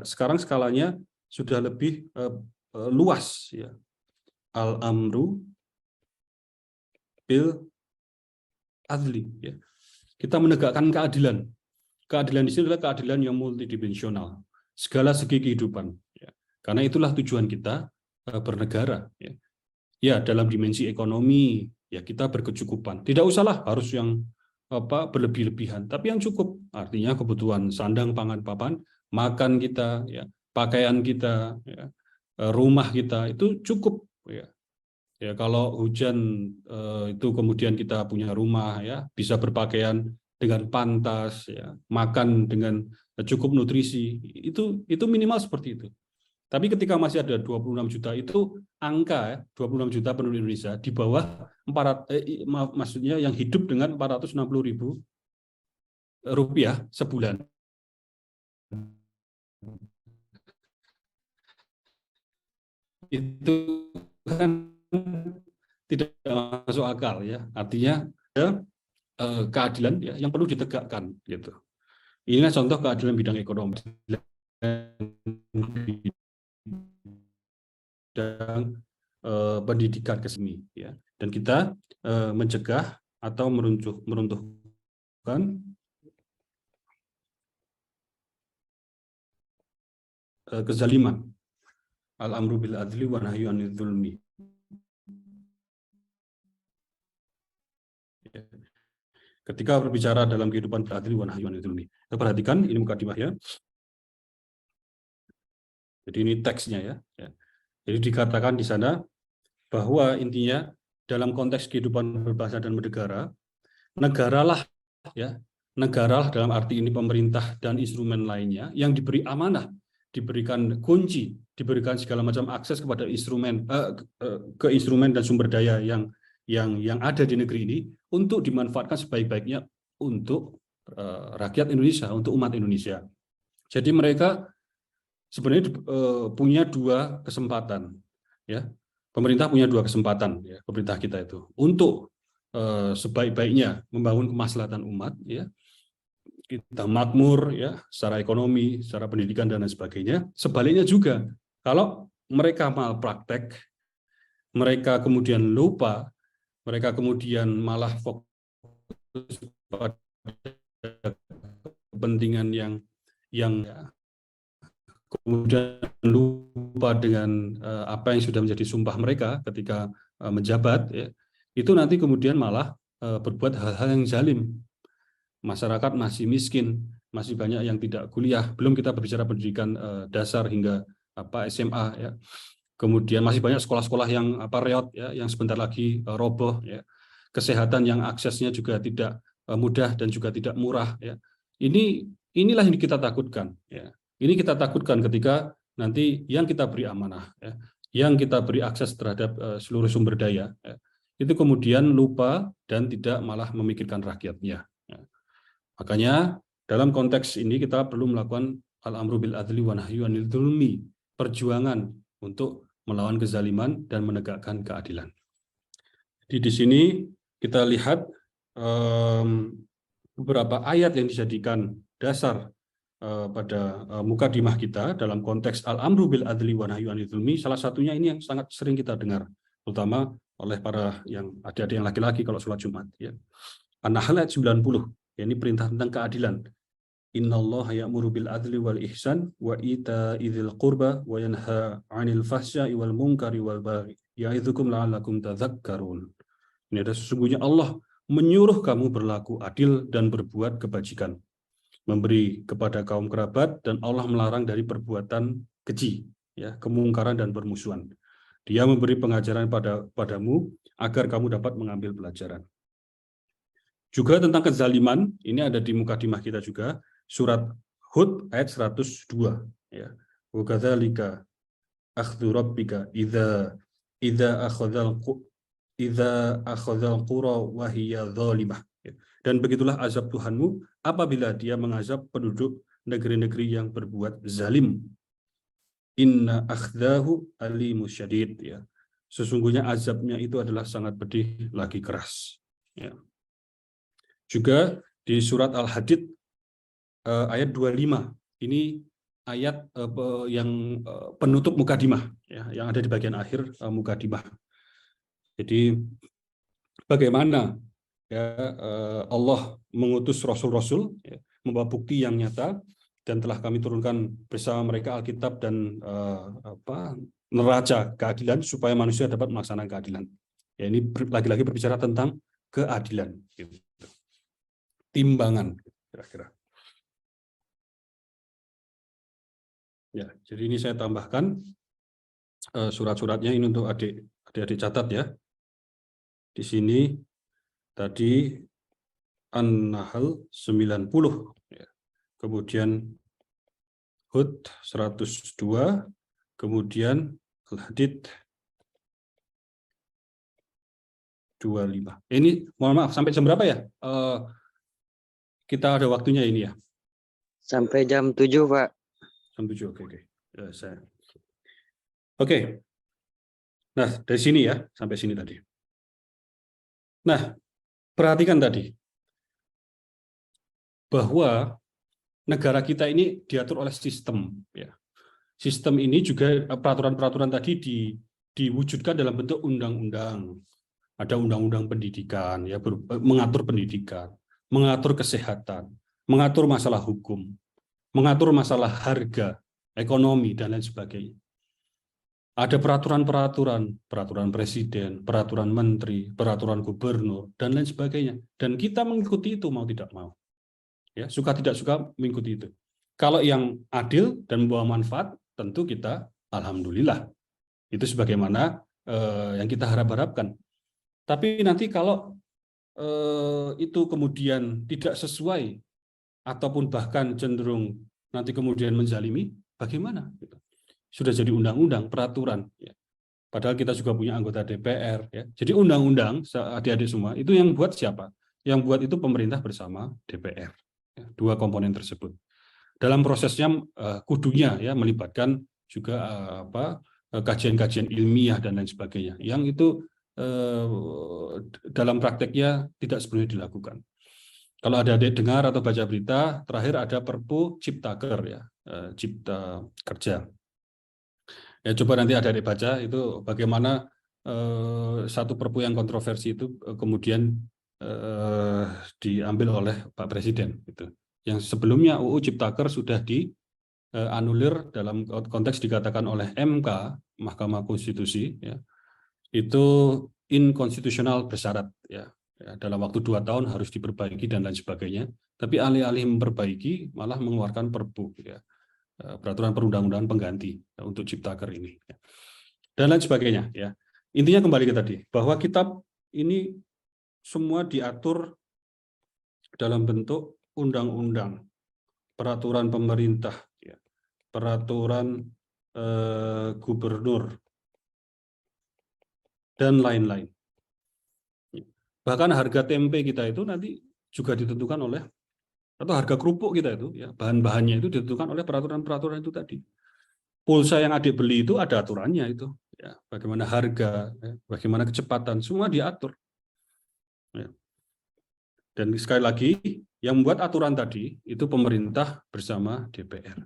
sekarang skalanya sudah lebih luas, ya. Al-amru bil adli, ya. Kita menegakkan keadilan. Keadilan di sini adalah keadilan yang multidimensional, segala segi kehidupan, ya. Karena itulah tujuan kita bernegara, ya. Ya, dalam dimensi ekonomi, ya, kita berkecukupan. Tidak usahlah harus yang berlebih-lebihan, tapi yang cukup, artinya kebutuhan sandang, pangan, papan, makan kita, ya, pakaian kita, ya, rumah kita itu cukup, ya. Ya, kalau hujan itu kemudian kita punya rumah, ya, bisa berpakaian dengan pantas, ya, makan dengan cukup nutrisi, itu minimal seperti itu. Tapi ketika masih ada 26 juta, itu angka, ya, 26 juta penduduk Indonesia di bawah maksudnya yang hidup dengan 460.000 rupiah sebulan. Itu kan tidak masuk akal, ya. Artinya ada keadilan, ya, yang perlu ditegakkan, gitu. Inilah contoh keadilan bidang ekonomi, bidang pendidikan keseni, ya. Dan kita mencegah atau meruntuhkan kezaliman, al-amru bil adli wa nahyu anidz zulmi. Ketika berbicara dalam kehidupan bil adli wa nahyu anidz zulmi, kita perhatikan ini mukadimahnya. Jadi ini teksnya, ya. Jadi dikatakan di sana bahwa intinya dalam konteks kehidupan berbangsa dan bernegara, negaralah, ya, negaralah dalam arti ini pemerintah dan instrumen lainnya yang diberi amanah, diberikan kunci, diberikan segala macam akses kepada instrumen ke instrumen dan sumber daya yang ada di negeri ini untuk dimanfaatkan sebaik-baiknya untuk rakyat Indonesia, untuk umat Indonesia. Jadi mereka sebenarnya punya dua kesempatan, ya. Pemerintah punya dua kesempatan, ya, pemerintah kita itu untuk sebaik-baiknya membangun kemaslahatan umat, ya. kita makmur ya secara ekonomi, secara pendidikan dan lain sebagainya. Sebaliknya juga, kalau mereka malpraktek, mereka kemudian lupa, mereka kemudian malah fokus pada kepentingan yang kemudian lupa dengan apa yang sudah menjadi sumpah mereka ketika menjabat, ya, itu nanti kemudian malah berbuat hal-hal yang zalim. Masyarakat masih miskin, masih banyak yang tidak kuliah, belum kita berbicara pendidikan dasar hingga SMA, ya. Kemudian masih banyak sekolah-sekolah yang reot, ya, yang sebentar lagi roboh, ya. Kesehatan yang aksesnya juga tidak mudah dan juga tidak murah, ya. Inilah yang kita takutkan, ya. Ini kita takutkan ketika nanti yang kita beri amanah, ya, yang kita beri akses terhadap seluruh sumber daya, ya, itu kemudian lupa dan tidak malah memikirkan rakyatnya. Ya. Makanya dalam konteks ini kita perlu melakukan al-amru bil adli wa nahyu 'anil dzulmi, perjuangan untuk melawan kezaliman dan menegakkan keadilan. Jadi di sini kita lihat beberapa ayat yang dijadikan dasar pada mukadimah kita dalam konteks al-amru bil adli wa nahyu 'anil dzulmi. Salah satunya ini yang sangat sering kita dengar, terutama oleh para yang adik-adik yang laki-laki kalau sholat Jumat, ya. An-Nahl ayat 90, ya, ini perintah tentang keadilan. Innallaha ya'muru bil adli wal ihsan wa ita'idzil qurba wa yanha 'anil fahsya'i wal munkari wal baghi ya'idzukum la'allakum tadzakkarun. Ini ada sesungguhnya Allah menyuruh kamu berlaku adil dan berbuat kebajikan, memberi kepada kaum kerabat, dan Allah melarang dari perbuatan keji, ya, kemungkaran dan permusuhan. Dia memberi pengajaran padamu agar kamu dapat mengambil pelajaran. Juga tentang kezaliman, ini ada di mukadimah kita juga, surat Hud ayat 102, ya. Wa kadzalika akhdhu rabbika idza akhadzal qura wa hiya zalimah. Dan begitulah azab Tuhanmu apabila dia mengazab penduduk negeri-negeri yang berbuat zalim. Inna akhdahu alimus syadid, ya. Sesungguhnya azabnya itu adalah sangat pedih lagi keras, ya. Juga di surat Al-Hadid ayat 25, ini ayat yang penutup mukadimah, ya, yang ada di bagian akhir mukadimah. Jadi bagaimana, ya, Allah mengutus rasul-rasul, ya, membawa bukti yang nyata, dan telah kami turunkan bersama mereka Alkitab dan neraca keadilan supaya manusia dapat melaksanakan keadilan. Ya, ini lagi-lagi berbicara tentang keadilan, gitu. Timbangan, kira-kira. Ya, jadi ini saya tambahkan surat-suratnya ini untuk adik-adik catat, ya. Di sini tadi An-Nahl 90, ya. Kemudian Hud 102, kemudian Al-Hadid 25. Ini mohon maaf sampai jam berapa ya? Kita ada waktunya ini, ya. Sampai jam 7, Pak. Jam 7, oke. Ya, Oke. Nah, dari sini, ya, sampai sini tadi. Nah, perhatikan tadi bahwa negara kita ini diatur oleh sistem, ya. Sistem ini juga peraturan-peraturan tadi diwujudkan dalam bentuk undang-undang. Ada undang-undang pendidikan, ya, mengatur pendidikan, mengatur kesehatan, mengatur masalah hukum, mengatur masalah harga, ekonomi, dan lain sebagainya. Ada peraturan-peraturan, peraturan presiden, peraturan menteri, peraturan gubernur, dan lain sebagainya. Dan kita mengikuti itu mau tidak mau. Ya, suka tidak suka mengikuti itu. Kalau yang adil dan membawa manfaat, tentu kita alhamdulillah. Itu sebagaimana yang kita harap-harapkan. Tapi nanti kalau itu kemudian tidak sesuai ataupun bahkan cenderung nanti kemudian menzalimi, bagaimana? Sudah jadi undang-undang, peraturan, ya. Padahal kita juga punya anggota DPR, ya. Jadi undang-undang, adik-adik semua, itu yang buat siapa? Yang buat itu pemerintah bersama DPR, ya, dua komponen tersebut. Dalam prosesnya kudunya, ya, melibatkan juga kajian-kajian ilmiah dan lain sebagainya. Yang itu dalam prakteknya tidak sepenuhnya dilakukan. Kalau ada adik dengar atau baca berita, terakhir ada Perpu Ciptaker ya, Cipta Kerja. Ya coba nanti ada adik baca itu bagaimana satu Perpu yang kontroversi itu kemudian diambil oleh Pak Presiden. Gitu. Yang sebelumnya UU Ciptaker sudah dianulir dalam konteks dikatakan oleh MK, Mahkamah Konstitusi, ya, itu inkonstitusional bersyarat. Ya, dalam waktu 2 tahun harus diperbaiki dan lain sebagainya. Tapi alih-alih memperbaiki malah mengeluarkan Perpu, ya, peraturan perundang-undangan pengganti ya, untuk Ciptaker ini, ya. Dan lain sebagainya. Ya. Intinya kembali ke tadi bahwa kitab ini semua diatur dalam bentuk undang-undang, peraturan pemerintah, ya, peraturan gubernur, dan lain-lain. Bahkan harga tempe kita itu nanti juga ditentukan oleh, atau harga kerupuk kita itu, ya, bahan-bahannya itu ditentukan oleh peraturan-peraturan itu tadi. Pulsa yang adik beli itu ada aturannya itu, ya, bagaimana harga, ya, bagaimana kecepatan, semua diatur. Ya. Dan sekali lagi, yang membuat aturan tadi itu pemerintah bersama DPR.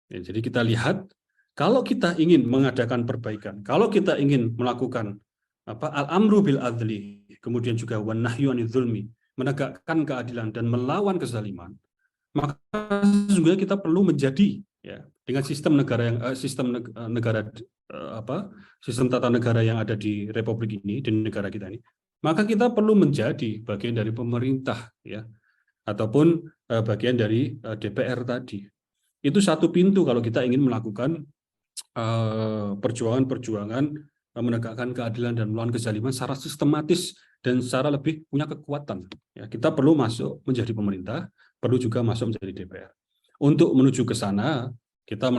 Ya, jadi kita lihat, kalau kita ingin mengadakan perbaikan, kalau kita ingin melakukan al-amru bil adli, kemudian juga wan nahyu anidz zulmi, menegakkan keadilan dan melawan kezaliman, maka juga kita perlu menjadi, ya, dengan sistem negara yang sistem tata negara yang ada di Republik ini, di negara kita ini, maka kita perlu menjadi bagian dari pemerintah, ya, ataupun bagian dari DPR tadi. Itu satu pintu kalau kita ingin melakukan perjuangan-perjuangan menegakkan keadilan dan melawan kezaliman secara sistematis dan secara lebih punya kekuatan. Ya, kita perlu masuk menjadi pemerintah, perlu juga masuk menjadi DPR. Untuk menuju ke sana, kita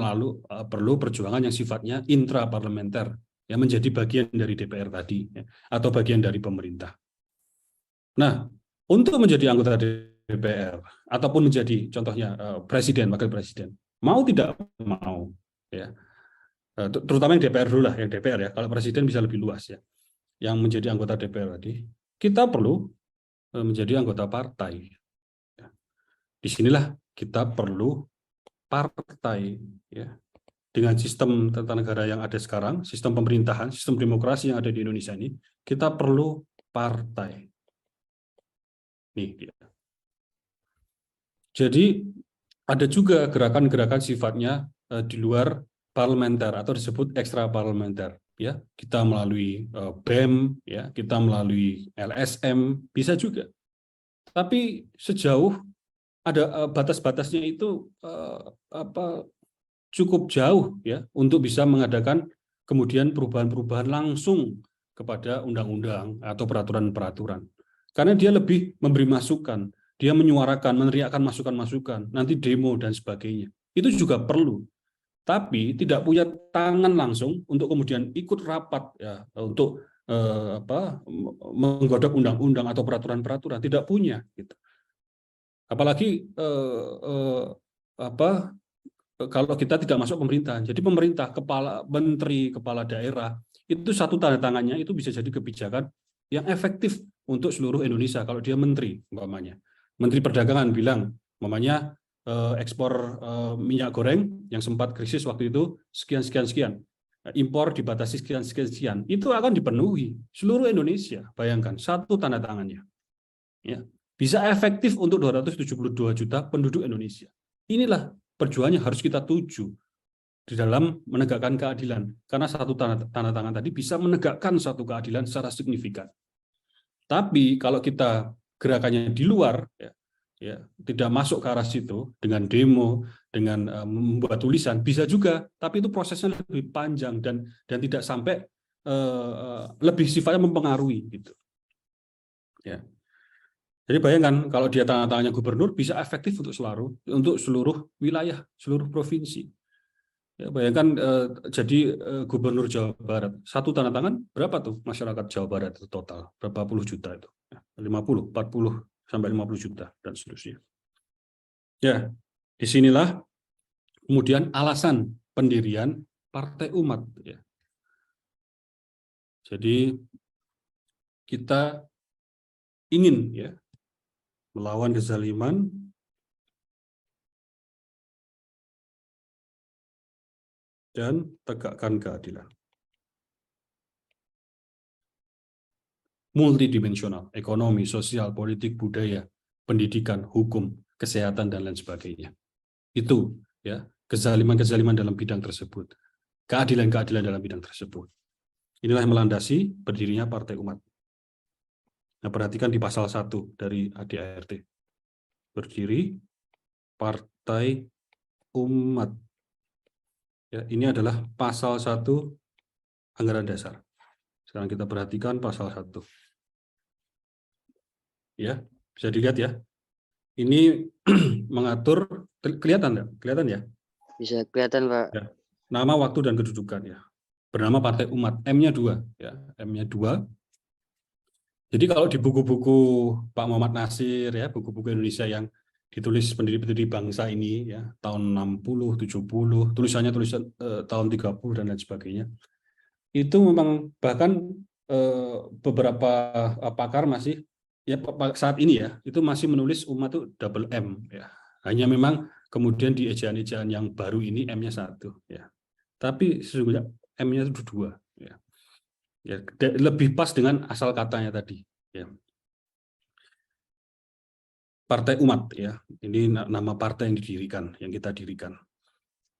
perlu perjuangan yang sifatnya intraparlementer, yang menjadi bagian dari DPR tadi, ya, atau bagian dari pemerintah. Nah, untuk menjadi anggota DPR ataupun menjadi contohnya presiden, wakil presiden, mau tidak mau, ya, terutama yang DPR dulu lah, yang DPR ya, kalau presiden bisa lebih luas ya, yang menjadi anggota DPR tadi, kita perlu menjadi anggota partai. Disinilah kita perlu partai, ya, dengan sistem tata negara yang ada sekarang, sistem pemerintahan, sistem demokrasi yang ada di Indonesia ini, kita perlu partai. Nih dia. Jadi ada juga gerakan-gerakan sifatnya di luar parlementer atau disebut ekstra parlementer, ya, kita melalui BEM, ya, kita melalui LSM bisa juga, tapi sejauh ada batas-batasnya itu cukup jauh, ya, untuk bisa mengadakan kemudian perubahan-perubahan langsung kepada undang-undang atau peraturan-peraturan, karena dia lebih memberi masukan, dia menyuarakan, meneriakkan masukan-masukan, nanti demo dan sebagainya, itu juga perlu. Tapi tidak punya tangan langsung untuk kemudian ikut rapat, ya, untuk menggodok undang-undang atau peraturan-peraturan, tidak punya, gitu. Apalagi kalau kita tidak masuk pemerintahan. Jadi pemerintah, kepala menteri, kepala daerah, itu satu tanda tangannya itu bisa jadi kebijakan yang efektif untuk seluruh Indonesia. Kalau dia menteri, umpamanya Menteri Perdagangan bilang, umpamanya ekspor minyak goreng yang sempat krisis waktu itu sekian, impor dibatasi sekian, itu akan dipenuhi seluruh Indonesia. Bayangkan, satu tanda tangannya, ya, bisa efektif untuk 272 juta penduduk Indonesia. Inilah perjuangannya harus kita tuju di dalam menegakkan keadilan, karena satu tanda tangan tadi bisa menegakkan satu keadilan secara signifikan. Tapi kalau kita gerakannya di luar, ya, tidak masuk ke arah situ dengan demo, dengan membuat tulisan, bisa juga, tapi itu prosesnya lebih panjang dan tidak sampai lebih sifatnya mempengaruhi, gitu. Ya. Jadi bayangkan kalau dia tanda tangannya gubernur bisa efektif untuk seluruh wilayah, seluruh provinsi. Ya, bayangkan jadi gubernur Jawa Barat, satu tanda tangan berapa tuh masyarakat Jawa Barat itu total, berapa puluh juta itu, 50, 40 sampai 50 juta dan seterusnya. Ya, disinilah kemudian alasan pendirian Partai Umat. Ya. Jadi kita ingin, ya, melawan kezaliman dan tegakkan keadilan. Multidimensional, ekonomi, sosial, politik, budaya, pendidikan, hukum, kesehatan, dan lain sebagainya. Itu ya, kezaliman-kezaliman dalam bidang tersebut, keadilan-keadilan dalam bidang tersebut. Inilah yang melandasi berdirinya Partai Umat. Nah, perhatikan di pasal 1 dari ADART. Berdiri Partai Umat. Ya, ini adalah pasal 1 anggaran dasar. Sekarang kita perhatikan pasal 1. Ya, bisa dilihat ya. Ini mengatur, kelihatan enggak? Kelihatan ya? Bisa kelihatan, Pak. Ya. Nama, waktu, dan kedudukan ya. Bernama Partai Umat, M-nya 2 ya, M-nya 2. Jadi kalau di buku-buku Pak Muhammad Nasir ya, buku-buku Indonesia yang ditulis pendiri-pendiri bangsa ini ya, tahun 60, 70, tulisan tahun 30 dan lain sebagainya. Itu memang bahkan beberapa pakar masih ya saat ini ya, itu masih menulis umat itu double M ya. Hanya memang kemudian di ejaan-ejaan yang baru ini M-nya 1 ya. Tapi sesungguhnya M-nya itu 2 ya. Ya, lebih pas dengan asal katanya tadi ya. Partai Umat ya. Ini nama partai yang didirikan, yang kita dirikan.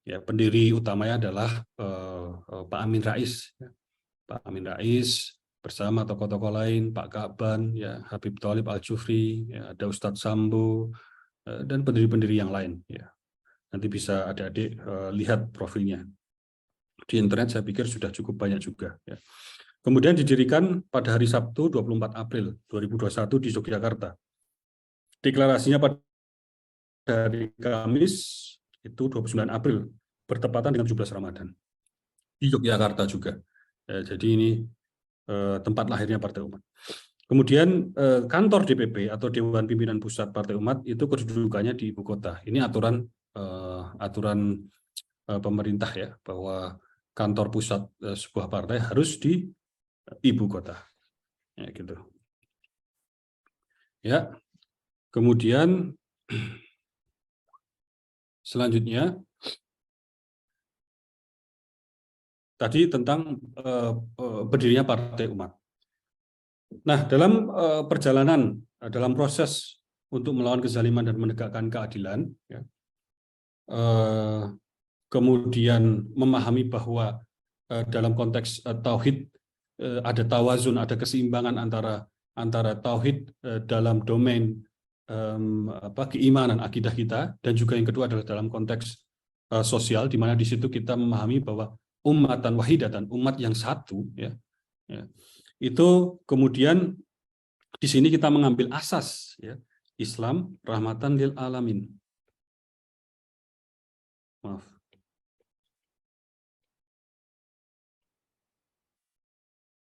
Ya, pendiri utamanya adalah Pak Amin Rais ya. Pak Amin Rais bersama tokoh-tokoh lain, Pak Ka'ban, ya, Habib Thalib Al-Jufri, ya, ada Ustadz Sambo, dan pendiri-pendiri yang lain. Ya. Nanti bisa adik-adik lihat profilnya. Di internet saya pikir sudah cukup banyak juga. Ya. Kemudian didirikan pada hari Sabtu 24 April 2021 di Yogyakarta. Deklarasinya pada hari Kamis itu 29 April, bertepatan dengan 17 Ramadan. Di Yogyakarta juga. Ya, jadi ini tempat lahirnya Partai Umat. Kemudian kantor DPP atau Dewan Pimpinan Pusat Partai Umat itu kedudukannya di ibu kota. Ini aturan pemerintah ya, bahwa kantor pusat sebuah partai harus di ibu kota. Ya, gitu. Ya. Kemudian selanjutnya tadi tentang berdirinya Partai Umat. Nah, dalam perjalanan, dalam proses untuk melawan kezaliman dan menegakkan keadilan, ya, kemudian memahami bahwa dalam konteks tauhid ada tawazun, ada keseimbangan antara tauhid dalam domain keimanan, akidah kita, dan juga yang kedua adalah dalam konteks sosial, di mana di situ kita memahami bahwa ummatan wahidatan, umat yang satu, ya, itu kemudian di sini kita mengambil asas, ya, Islam rahmatan lil alamin. Maaf.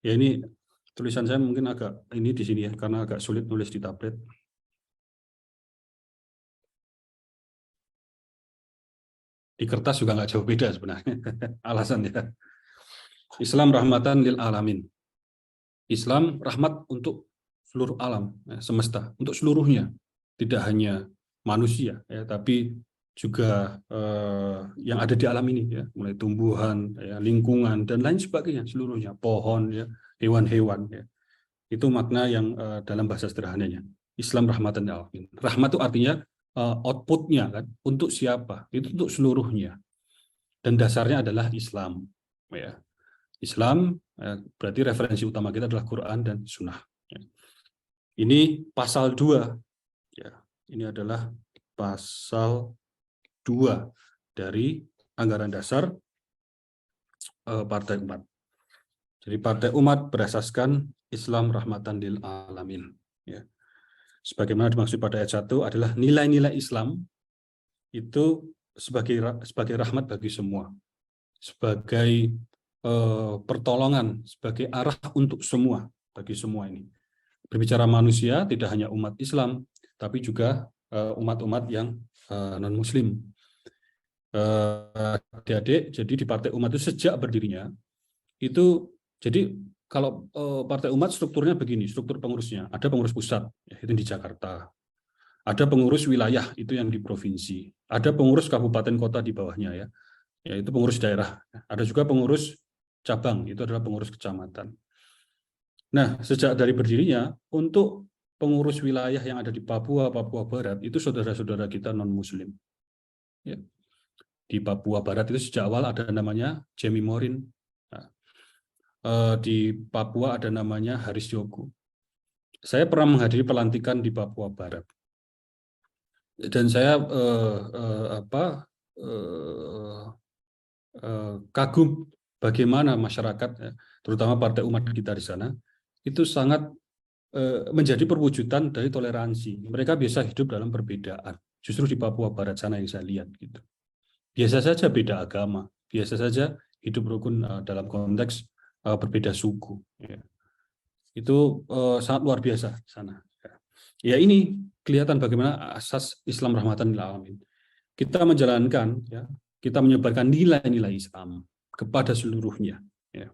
Ya, ini tulisan saya mungkin agak ini di sini ya, karena agak sulit nulis di tablet. Di kertas juga nggak jauh beda sebenarnya. Alasannya. Islam rahmatan lil alamin. Islam rahmat untuk seluruh alam, ya, semesta, untuk seluruhnya. Tidak hanya manusia, ya, tapi juga yang ada di alam ini, ya, mulai tumbuhan, ya, lingkungan, dan lain sebagainya, seluruhnya, pohon, ya, hewan-hewan. Ya. Itu makna yang dalam bahasa sederhananya. Islam rahmatan lil alamin. Rahmat itu artinya outputnya kan, untuk siapa? Itu untuk seluruhnya. Dan dasarnya adalah Islam. Ya. Islam berarti referensi utama kita adalah Quran dan Sunnah. Ya. Ini pasal 2. Ya. Ini adalah pasal 2 dari anggaran dasar Partai Umat. Jadi Partai Umat berasaskan Islam rahmatan lil alamin. Ya. Sebagaimana dimaksud pada ayat 1 adalah nilai-nilai Islam itu sebagai rahmat bagi semua, sebagai pertolongan, sebagai arah untuk semua, bagi semua ini. Berbicara manusia tidak hanya umat Islam, tapi juga umat-umat yang non-Muslim. Adik-adik, jadi di Partai Umat itu sejak berdirinya itu, jadi kalau Partai Umat strukturnya begini, struktur pengurusnya. Ada pengurus pusat, yaitu di Jakarta. Ada pengurus wilayah, itu yang di provinsi. Ada pengurus kabupaten kota di bawahnya, ya, yaitu pengurus daerah. Ada juga pengurus cabang, itu adalah pengurus kecamatan. Nah, sejak dari berdirinya, untuk pengurus wilayah yang ada di Papua, Papua Barat, itu saudara-saudara kita non-Muslim. Ya. Di Papua Barat itu sejak awal ada namanya Jemi Morin. Nah, di Papua ada namanya Haris Yogo. Saya pernah menghadiri pelantikan di Papua Barat. Dan saya kagum bagaimana masyarakat, terutama partai umat kita di sana, itu sangat menjadi perwujudan dari toleransi. Mereka biasa hidup dalam perbedaan. Justru di Papua Barat sana yang saya lihat, gitu. Biasa saja beda agama, biasa saja hidup rukun dalam konteks berbeda suku. Ya. Itu sangat luar biasa sana. Ya, ini kelihatan bagaimana asas Islam rahmatan lil alamin. Kita menjalankan, ya, kita menyebarkan nilai-nilai Islam kepada seluruhnya. Ya.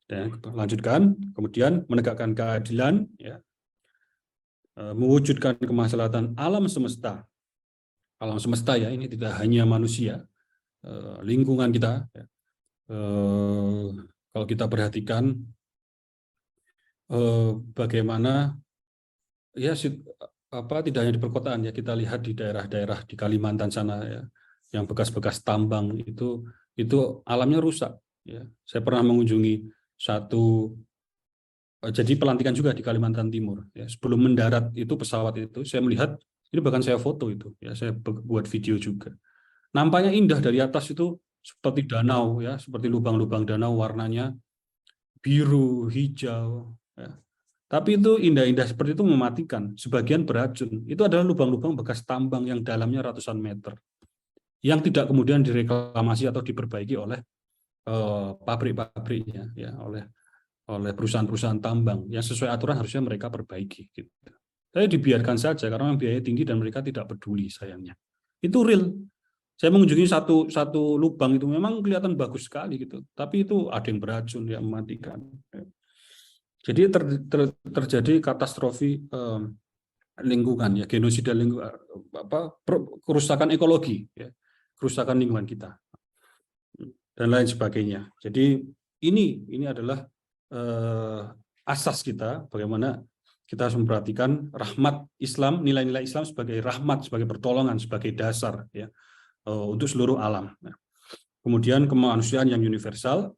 Dan lanjutkan, kemudian menegakkan keadilan, ya, mewujudkan kemaslahatan alam semesta. Alam semesta, ya, ini tidak hanya manusia, lingkungan kita. Ya. Kalau kita perhatikan bagaimana, ya, tidak hanya di perkotaan, ya, kita lihat di daerah-daerah di Kalimantan sana, ya, yang bekas-bekas tambang itu alamnya rusak. Ya. Saya pernah mengunjungi jadi pelantikan juga di Kalimantan Timur. Ya. Sebelum mendarat itu pesawat itu, saya melihat, ini bahkan saya foto itu, ya, saya buat video juga. Nampaknya indah dari atas itu seperti danau, ya, seperti lubang-lubang danau warnanya biru, hijau. Ya. Tapi itu indah-indah seperti itu mematikan, sebagian beracun. Itu adalah lubang-lubang bekas tambang yang dalamnya ratusan meter, yang tidak kemudian direklamasi atau diperbaiki oleh pabrik-pabriknya, ya, oleh perusahaan-perusahaan tambang yang sesuai aturan harusnya mereka perbaiki. Gitu. Tapi dibiarkan saja karena biaya tinggi dan mereka tidak peduli, sayangnya. Itu real. Saya mengunjungi satu lubang itu memang kelihatan bagus sekali gitu, tapi itu ada yang beracun, yang mematikan. Jadi terjadi katastrofi lingkungan, ya, genosida lingkungan, kerusakan ekologi, ya, kerusakan lingkungan kita dan lain sebagainya. Jadi ini adalah asas kita, bagaimana kita harus memperhatikan rahmat Islam, nilai-nilai Islam sebagai rahmat, sebagai pertolongan, sebagai dasar, ya, untuk seluruh alam. Nah, kemudian kemanusiaan yang universal,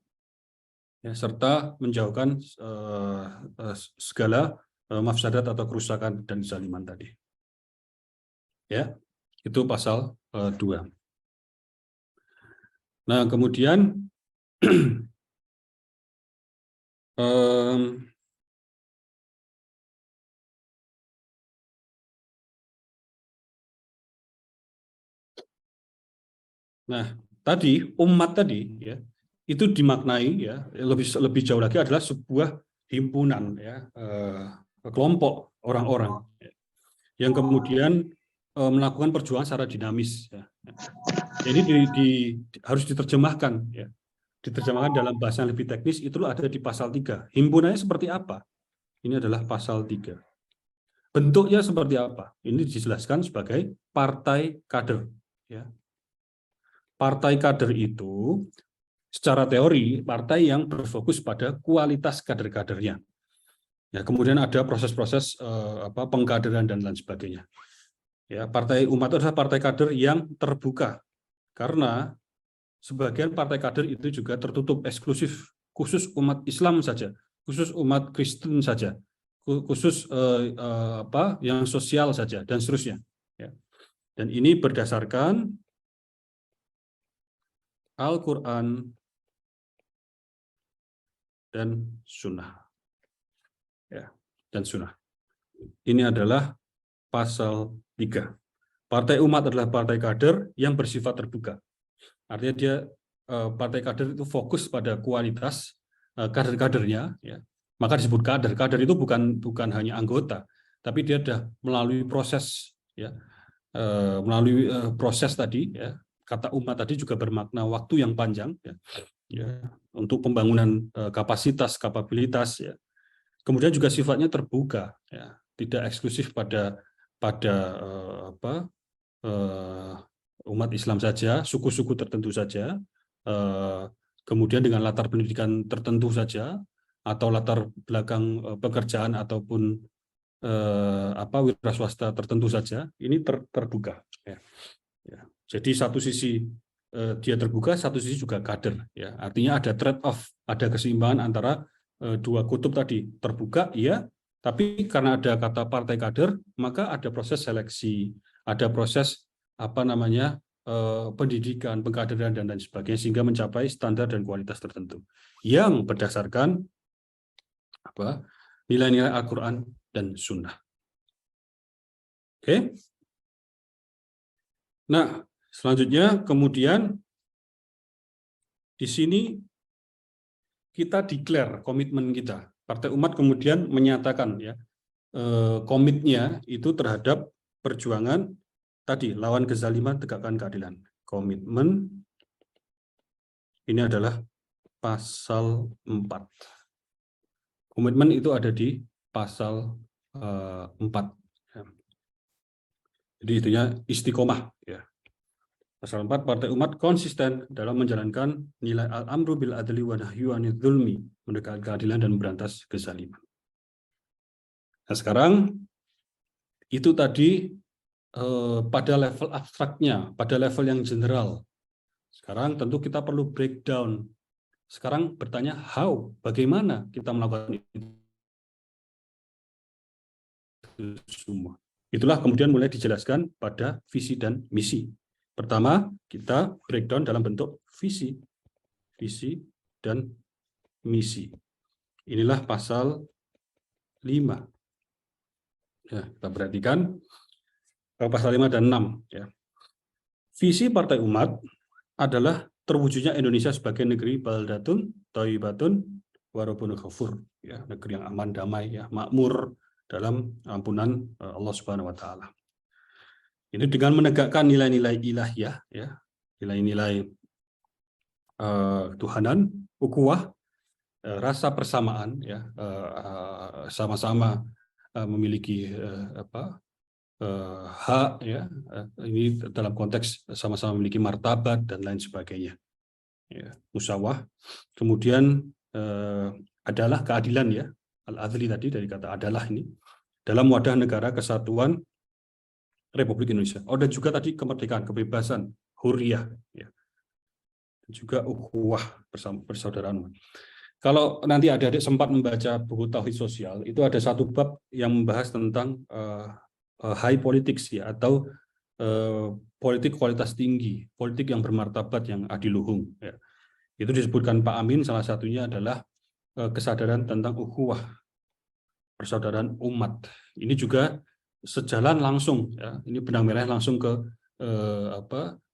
ya, serta menjauhkan segala mafsadat atau kerusakan dan kezaliman tadi. Ya, itu pasal 2. Nah, kemudian nah, tadi umat tadi, ya, itu dimaknai, ya, lebih jauh lagi adalah sebuah himpunan, ya, kelompok orang-orang, ya, yang kemudian melakukan perjuangan secara dinamis, ya. Jadi harus diterjemahkan, ya, diterjemahkan dalam bahasa yang lebih teknis, itu ada di pasal 3. Himpunannya seperti apa? Ini adalah pasal 3. Bentuknya seperti apa? Ini dijelaskan sebagai partai kader, ya. Partai kader itu secara teori partai yang berfokus pada kualitas kader-kadernya. Ya, kemudian ada proses-proses pengkaderan dan lain sebagainya. Ya, Partai Umat itu adalah partai kader yang terbuka, karena sebagian partai kader itu juga tertutup, eksklusif, khusus umat Islam saja, khusus umat Kristen saja, khusus yang sosial saja, dan seterusnya. Ya. Dan ini berdasarkan Al-Quran dan Sunnah. Ya, dan Sunnah. Ini adalah pasal 3. Partai Umat adalah partai kader yang bersifat terbuka. Artinya dia partai kader itu fokus pada kualitas kader-kadernya, ya. Maka disebut kader. Kader itu bukan hanya anggota, tapi dia sudah melalui proses, ya, melalui proses tadi, ya. Kata umat tadi juga bermakna waktu yang panjang, ya, untuk pembangunan kapasitas, kapabilitas, ya. Kemudian juga sifatnya terbuka, ya, tidak eksklusif pada pada umat Islam saja, suku-suku tertentu saja, kemudian dengan latar pendidikan tertentu saja, atau latar belakang pekerjaan ataupun wira swasta tertentu saja, ini terbuka. Ya. Jadi satu sisi dia terbuka, satu sisi juga kader. Ya. Artinya ada trade off, ada keseimbangan antara dua kutub tadi, terbuka, ya, tapi karena ada kata partai kader, maka ada proses seleksi, ada proses pendidikan, pengkaderan dan lain sebagainya, sehingga mencapai standar dan kualitas tertentu yang berdasarkan nilai-nilai Al-Quran dan Sunnah. Oke. Nah, selanjutnya kemudian di sini kita declare komitmen kita. Partai Umat kemudian menyatakan ya komitnya itu terhadap perjuangan tadi, lawan kezaliman, tegakkan keadilan. Komitmen ini adalah pasal 4. Komitmen itu ada di pasal 4. Jadi itunya istiqomah. Ya. Pasal 4, Partai Umat konsisten dalam menjalankan nilai al-amru bil adli wa nahyu anidz dzulmi, menegakkan keadilan dan memberantas kezaliman. Nah, sekarang itu tadi pada level abstraknya, pada level yang general. Sekarang tentu kita perlu breakdown. Sekarang bertanya how, bagaimana kita melakukan itu semua. Itulah kemudian mulai dijelaskan pada visi dan misi. Pertama, kita breakdown dalam bentuk visi dan misi. Inilah pasal 5. Ya, kita perhatikan pasal 5 dan 6. Ya. Visi Partai Umat adalah terwujudnya Indonesia sebagai negeri baldatun, thayyibatun, wa rabbun ghafur. Ya, negeri yang aman, damai, ya, makmur dalam ampunan Allah Subhanahu wa Ta'ala. Ini dengan menegakkan nilai-nilai ilahiyah, ya, nilai-nilai Tuhanan, ukhuwah, rasa persamaan, ya, sama-sama memiliki hak, ya, ini dalam konteks sama-sama memiliki martabat dan lain sebagainya. Ya, musawah. Kemudian adalah keadilan, ya, al-adli tadi dari kata adalah ini dalam wadah negara kesatuan Republik Indonesia. Oh, dan juga tadi kemerdekaan, kebebasan, hurriyah, ya. Dan juga ukhuwah, persaudaraan. Kalau nanti adik-adik sempat membaca buku Tauhid Sosial, itu ada satu bab yang membahas tentang high politics, ya, atau politik kualitas tinggi, politik yang bermartabat, yang adiluhung. Ya. Itu disebutkan Pak Amin, salah satunya adalah kesadaran tentang ukhuwah, persaudaraan umat. Ini juga sejalan langsung, ya, ini benang merah langsung ke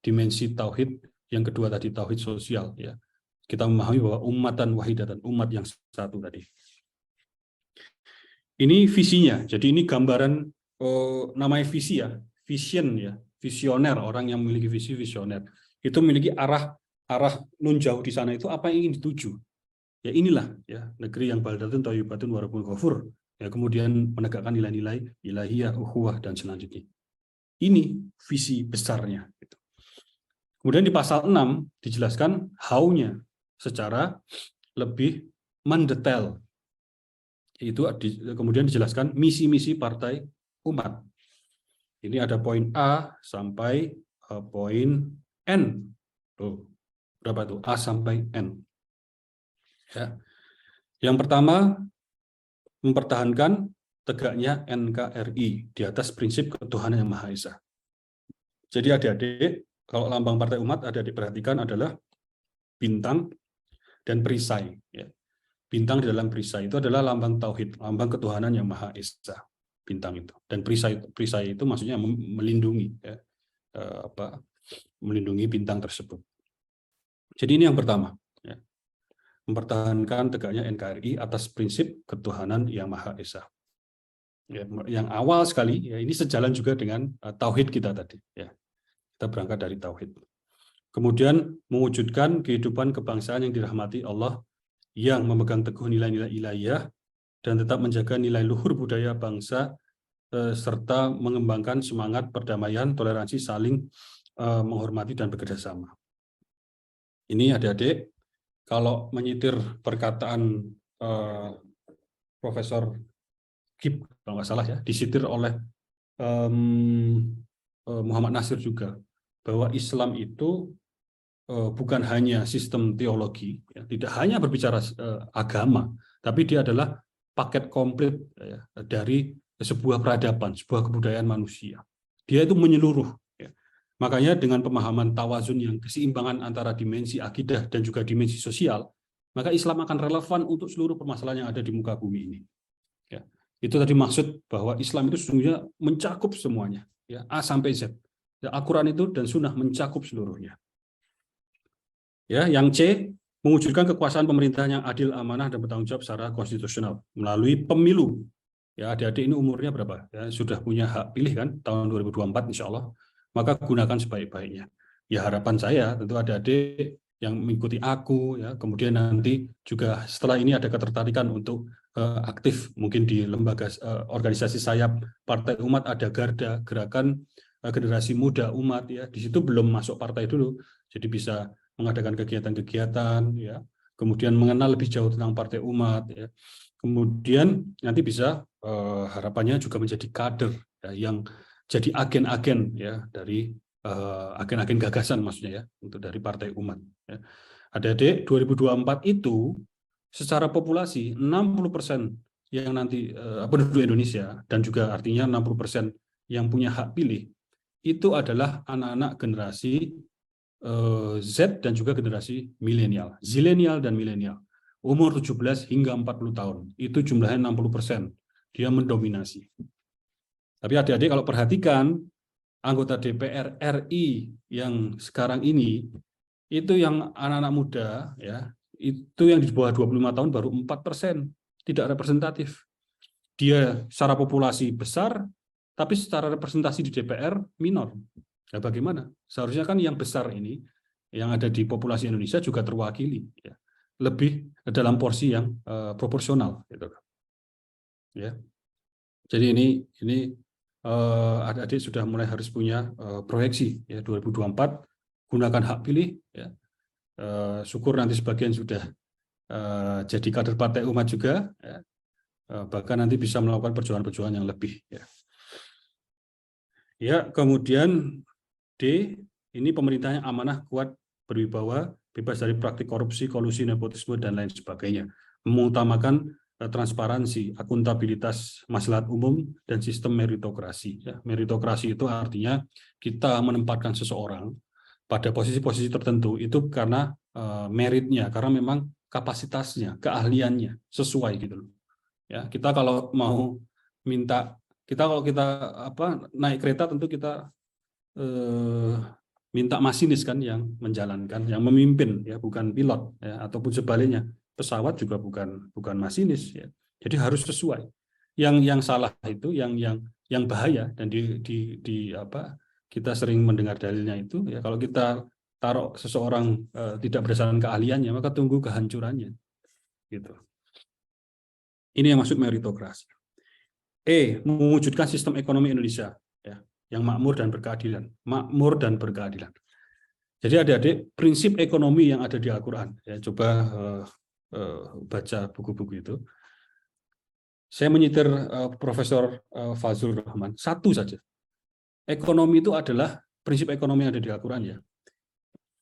dimensi tauhid yang kedua tadi, tauhid sosial, ya. Kita memahami bahwa ummatan wahidatan, umat yang satu tadi. Ini visinya. Jadi ini gambaran namanya visi, ya, vision, ya, visioner, orang yang memiliki visi visioner. Itu memiliki arah nun jauh di sana itu apa yang ingin dituju. Ya inilah, ya, negeri yang baldatun thayyibatun wa rabbun ghafur. Ya, kemudian menegakkan nilai-nilai ilahiyah, ukhuwah, dan selanjutnya. Ini visi besarnya. Kemudian di pasal 6 dijelaskan how-nya secara lebih mendetail. Itu kemudian dijelaskan misi-misi Partai Umat. Ini ada poin A sampai poin N. Tuh, berapa itu? A sampai N. Ya. Yang pertama, mempertahankan tegaknya NKRI di atas prinsip ketuhanan yang Maha Esa. Jadi adik-adik, kalau lambang Partai Umat adik-adik perhatikan adalah bintang dan perisai. Ya. Bintang di dalam perisai itu adalah lambang tauhid, lambang ketuhanan yang Maha Esa. Bintang itu. Dan perisai itu maksudnya melindungi, ya, melindungi bintang tersebut. Jadi ini yang pertama. Ya. Mempertahankan tegaknya NKRI atas prinsip ketuhanan yang Maha Esa. Ya, yang awal sekali, ya, ini sejalan juga dengan tauhid kita tadi. Ya. Kita berangkat dari tauhid. Kemudian mewujudkan kehidupan kebangsaan yang dirahmati Allah, yang memegang teguh nilai-nilai ilahiyah dan tetap menjaga nilai luhur budaya bangsa serta mengembangkan semangat perdamaian, toleransi, saling menghormati dan bekerja sama. Ini adik-adik, kalau menyitir perkataan Profesor Gib, kalau nggak salah ya, disitir oleh Muhammad Nasir juga, bahwa Islam itu bukan hanya sistem teologi, ya, tidak hanya berbicara agama, tapi dia adalah paket komplit ya, dari sebuah peradaban, sebuah kebudayaan manusia. Dia itu menyeluruh. Ya. Makanya dengan pemahaman tawazun yang keseimbangan antara dimensi akidah dan juga dimensi sosial, maka Islam akan relevan untuk seluruh permasalahan yang ada di muka bumi ini. Ya. Itu tadi maksud bahwa Islam itu sesungguhnya mencakup semuanya, ya, A sampai Z. Ya, Al-Quran itu dan Sunnah mencakup seluruhnya. Ya, yang C, mewujudkan kekuasaan pemerintahan yang adil, amanah, dan bertanggung jawab secara konstitusional melalui pemilu. Ya, adik-adik ini umurnya berapa? Ya, sudah punya hak pilih kan tahun 2024 insya Allah. Maka gunakan sebaik-baiknya. Ya, harapan saya tentu adik-adik yang mengikuti aku, ya, kemudian nanti juga setelah ini ada ketertarikan untuk aktif mungkin di lembaga organisasi sayap Partai Umat, ada Garda, Gerakan Generasi Muda Umat, ya, di situ belum masuk partai dulu, jadi bisa mengadakan kegiatan-kegiatan, ya, kemudian mengenal lebih jauh tentang Partai Umat, ya, kemudian nanti bisa harapannya juga menjadi kader, ya, yang jadi agen-agen, ya, dari agen-agen gagasan maksudnya, ya, untuk dari Partai Umat. Ya. Adik-adik 2024 itu secara populasi 60% yang nanti penduduk Indonesia dan juga artinya 60% yang punya hak pilih itu adalah anak-anak generasi Z dan juga generasi milenial, zilenial dan milenial, umur 17 hingga 40 tahun. Itu jumlahnya 60%. Dia mendominasi. Tapi adik-adik kalau perhatikan anggota DPR RI yang sekarang ini itu yang anak-anak muda, ya, itu yang di bawah 25 tahun baru 4%, tidak representatif. Dia secara populasi besar, tapi secara representasi di DPR minor. Nah, bagaimana? Seharusnya kan yang besar ini, yang ada di populasi Indonesia juga terwakili, ya, lebih dalam porsi yang proporsional. Gitu. Ya. Jadi ini adik-adik sudah mulai harus punya proyeksi, ya, 2024 gunakan hak pilih, ya. Syukur nanti sebagian sudah jadi kader Partai Umat juga, ya. Bahkan nanti bisa melakukan perjuangan-perjuangan yang lebih. Ya. Ya, kemudian D, ini pemerintahnya amanah, kuat, berwibawa, bebas dari praktik korupsi, kolusi, nepotisme, dan lain sebagainya. Mengutamakan transparansi, akuntabilitas maslahat umum, dan sistem meritokrasi. Ya, meritokrasi itu artinya kita menempatkan seseorang pada posisi-posisi tertentu itu karena meritnya, karena memang kapasitasnya, keahliannya sesuai gitu loh. Ya, kita kalau mau minta, kalau kita naik kereta tentu kita minta masinis kan yang menjalankan, yang memimpin, ya, bukan pilot, ya, ataupun sebaliknya. Pesawat juga bukan masinis, ya. Jadi harus sesuai. Yang salah itu yang bahaya, dan kita sering mendengar dalilnya itu, ya, kalau kita taruh seseorang tidak berdasarkan keahliannya, maka tunggu kehancurannya. Gitu. Ini yang maksud meritokrasi. E, mewujudkan sistem ekonomi Indonesia, ya, yang makmur dan berkeadilan. Makmur dan berkeadilan. Jadi adik-adik, prinsip ekonomi yang ada di Al-Quran, ya, coba baca buku-buku itu. Saya menyitir Profesor Fazlur Rahman, satu saja. Ekonomi itu adalah prinsip ekonomi yang ada di Al-Quran, ya.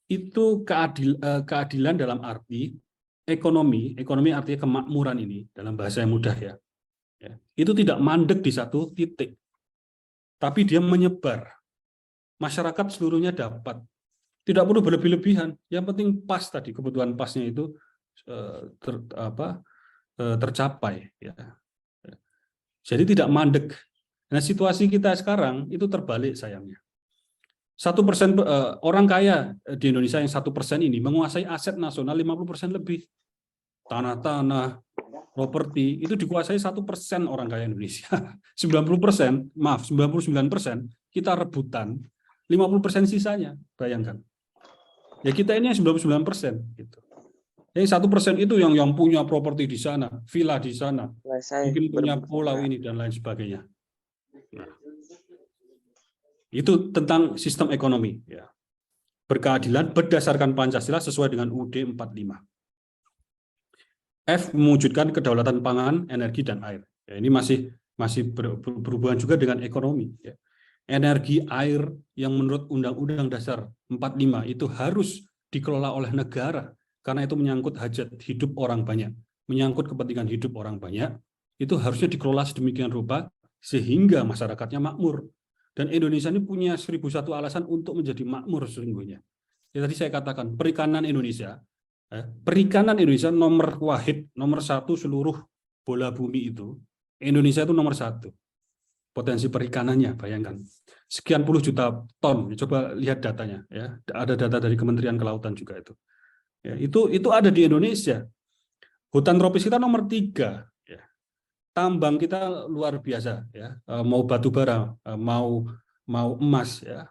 Itu keadilan dalam arti ekonomi artinya kemakmuran ini, dalam bahasa yang mudah, ya. Itu tidak mandek di satu titik, tapi dia menyebar. Masyarakat seluruhnya dapat. Tidak perlu berlebih-lebihan. Yang penting pas tadi, kebutuhan pasnya itu tercapai. Ya. Jadi tidak mandek. Nah, situasi kita sekarang itu terbalik sayangnya. 1% orang kaya di Indonesia yang 1% ini menguasai aset nasional 50% lebih. Tanah-tanah, properti itu dikuasai 1% orang kaya Indonesia. 99% kita rebutan, 50% sisanya, bayangkan. Ya kita ini yang 99%. Gitu. Yang 1% itu yang punya properti di sana, villa di sana, mungkin punya pulau ini dan lain sebagainya. Nah, itu tentang sistem ekonomi, ya. Berkeadilan berdasarkan Pancasila sesuai dengan UUD 45. F, mewujudkan kedaulatan pangan, energi, dan air. Ya, ini masih berhubungan juga dengan ekonomi. Ya. Energi, air yang menurut Undang-Undang Dasar 45 itu harus dikelola oleh negara, karena itu menyangkut hajat hidup orang banyak, menyangkut kepentingan hidup orang banyak, itu harusnya dikelola sedemikian rupa sehingga masyarakatnya makmur. Dan Indonesia ini punya 1001 alasan untuk menjadi makmur sesungguhnya. Ya, tadi saya katakan, perikanan Indonesia nomor wahid, nomor 1 seluruh bola bumi itu, Indonesia itu nomor 1. Potensi perikanannya, bayangkan. Sekian puluh juta ton, coba lihat datanya. Ya. Ada data dari Kementerian Kelautan juga itu. Ya, itu ada di Indonesia. Hutan tropis kita nomor 3. Ya. Tambang kita luar biasa. Ya. Mau batu bara, mau emas, ya,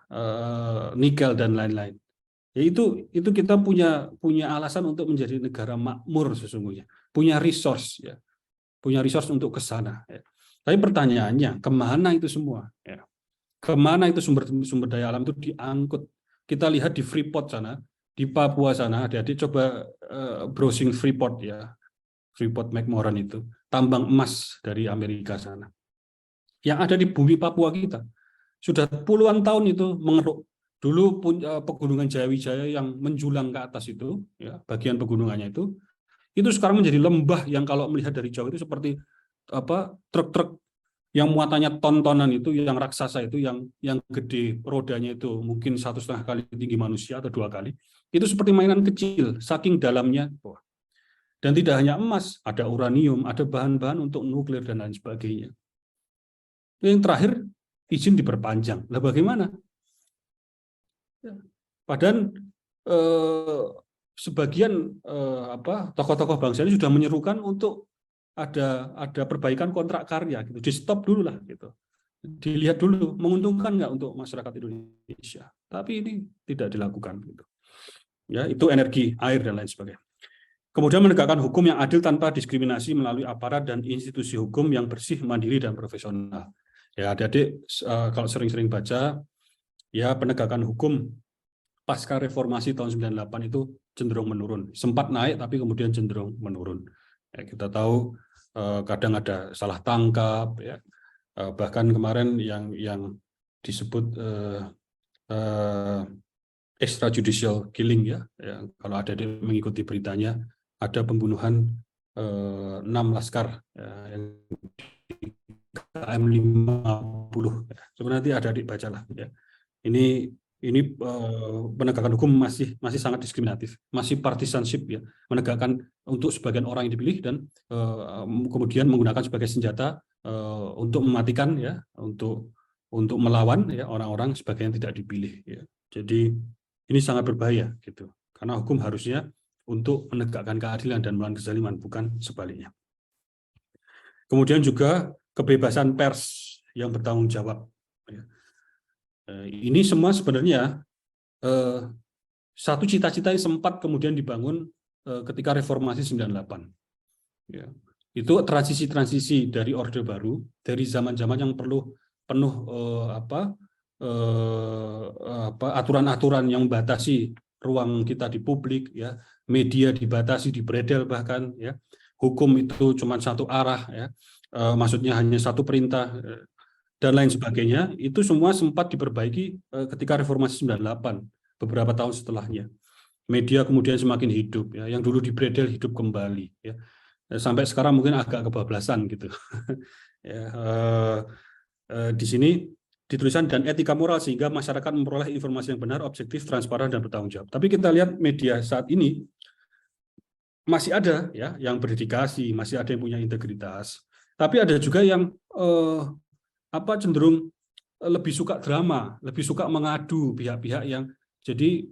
nikel, dan lain-lain. Ya, itu kita punya alasan untuk menjadi negara makmur sesungguhnya, punya resource, ya, punya resource untuk ke sana. Ya. Tapi pertanyaannya, kemana itu semua? Ya. Kemana itu sumber daya alam itu diangkut? Kita lihat di Freeport sana, di Papua sana, adik-adik coba browsing Freeport, ya, Freeport McMoran itu, tambang emas dari Amerika sana, yang ada di bumi Papua kita, sudah puluhan tahun itu mengeruk. Dulu pegunungan Jayawijaya yang menjulang ke atas itu, ya, bagian pegunungannya itu sekarang menjadi lembah yang kalau melihat dari jauh itu seperti truk-truk yang muatannya ton-tonan itu, yang raksasa itu, yang gede, rodanya itu mungkin 1,5 kali tinggi manusia atau 2 kali, itu seperti mainan kecil, saking dalamnya. Dan tidak hanya emas, ada uranium, ada bahan-bahan untuk nuklir dan lain sebagainya. Yang terakhir, izin diperpanjang. Lah bagaimana? Padahal sebagian tokoh-tokoh bangsa ini sudah menyerukan untuk ada perbaikan kontrak karya, gitu. Di stop dulu lah, gitu. Dilihat dulu menguntungkan nggak untuk masyarakat Indonesia. Tapi ini tidak dilakukan, gitu. Ya, itu energi, air, dan lain sebagainya. Kemudian menegakkan hukum yang adil tanpa diskriminasi melalui aparat dan institusi hukum yang bersih, mandiri, dan profesional. Ya, adik-adik kalau sering-sering baca, ya, penegakan hukum pasca reformasi tahun 98 itu cenderung menurun. Sempat naik tapi kemudian cenderung menurun. Ya, kita tahu kadang ada salah tangkap, ya. Bahkan kemarin yang disebut extrajudicial killing, ya. Kalau ada mengikuti beritanya, ada pembunuhan 6 laskar, ya, yang KM50. Ya. Sebenarnya nanti ada dibacalah, ya. Ini penegakan hukum masih sangat diskriminatif, masih partisanship, ya, menegakkan untuk sebagian orang yang dipilih dan kemudian menggunakan sebagai senjata untuk mematikan, ya, untuk melawan, ya, orang-orang sebagian tidak dipilih, ya. Jadi ini sangat berbahaya, gitu, karena hukum harusnya untuk menegakkan keadilan dan melawan kezaliman, bukan sebaliknya. Kemudian juga kebebasan pers yang bertanggung jawab, ya. Ini semua sebenarnya satu cita-cita yang sempat kemudian dibangun ketika reformasi 98. Ya. Itu transisi dari Orde Baru, dari zaman-zaman yang penuh aturan-aturan yang membatasi ruang kita di publik, ya, media dibatasi, dibredel bahkan, ya, hukum itu cuma satu arah, ya, maksudnya hanya satu perintah, dan lain sebagainya. Itu semua sempat diperbaiki ketika reformasi 98, beberapa tahun setelahnya. Media kemudian semakin hidup, ya, yang dulu dibredel hidup kembali, ya. Sampai sekarang mungkin agak kebablasan, gitu. Ya, di sini dituliskan dan etika moral sehingga masyarakat memperoleh informasi yang benar, objektif, transparan, dan bertanggung jawab. Tapi kita lihat media saat ini masih ada, ya, yang berdedikasi, masih ada yang punya integritas. Tapi ada juga yang cenderung lebih suka drama, lebih suka mengadu pihak-pihak yang jadi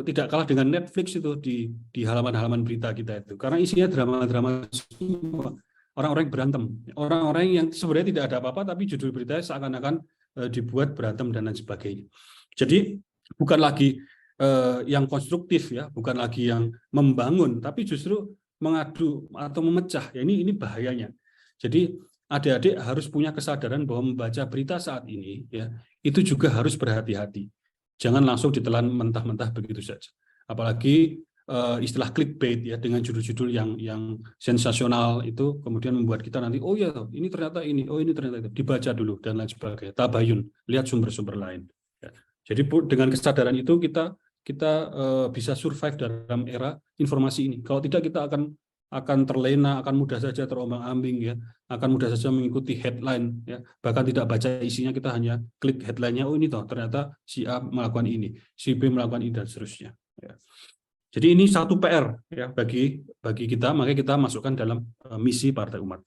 tidak kalah dengan Netflix itu di halaman-halaman berita kita itu, karena isinya drama-drama semua, orang-orang yang berantem, orang-orang yang sebenarnya tidak ada apa-apa tapi judul beritanya seakan-akan dibuat berantem dan lain sebagainya. Jadi bukan lagi yang konstruktif, ya, bukan lagi yang membangun, tapi justru mengadu atau memecah. Ya, ini bahayanya. Jadi adik-adik harus punya kesadaran bahwa membaca berita saat ini ya itu juga harus berhati-hati. Jangan langsung ditelan mentah-mentah begitu saja. Apalagi istilah clickbait ya dengan judul-judul yang sensasional itu kemudian membuat kita nanti oh ya ini ternyata ini, oh ini ternyata itu, dibaca dulu dan lain sebagainya. Tabayun, lihat sumber-sumber lain. Ya. Jadi dengan kesadaran itu kita bisa survive dalam era informasi ini. Kalau tidak kita akan terlena, akan mudah saja terombang-ambing ya, akan mudah saja mengikuti headline ya, bahkan tidak baca isinya, kita hanya klik headline-nya, oh ini toh ternyata si A melakukan ini, si B melakukan ini dan seterusnya ya. Jadi ini satu PR ya bagi kita, makanya kita masukkan dalam misi Partai Umat.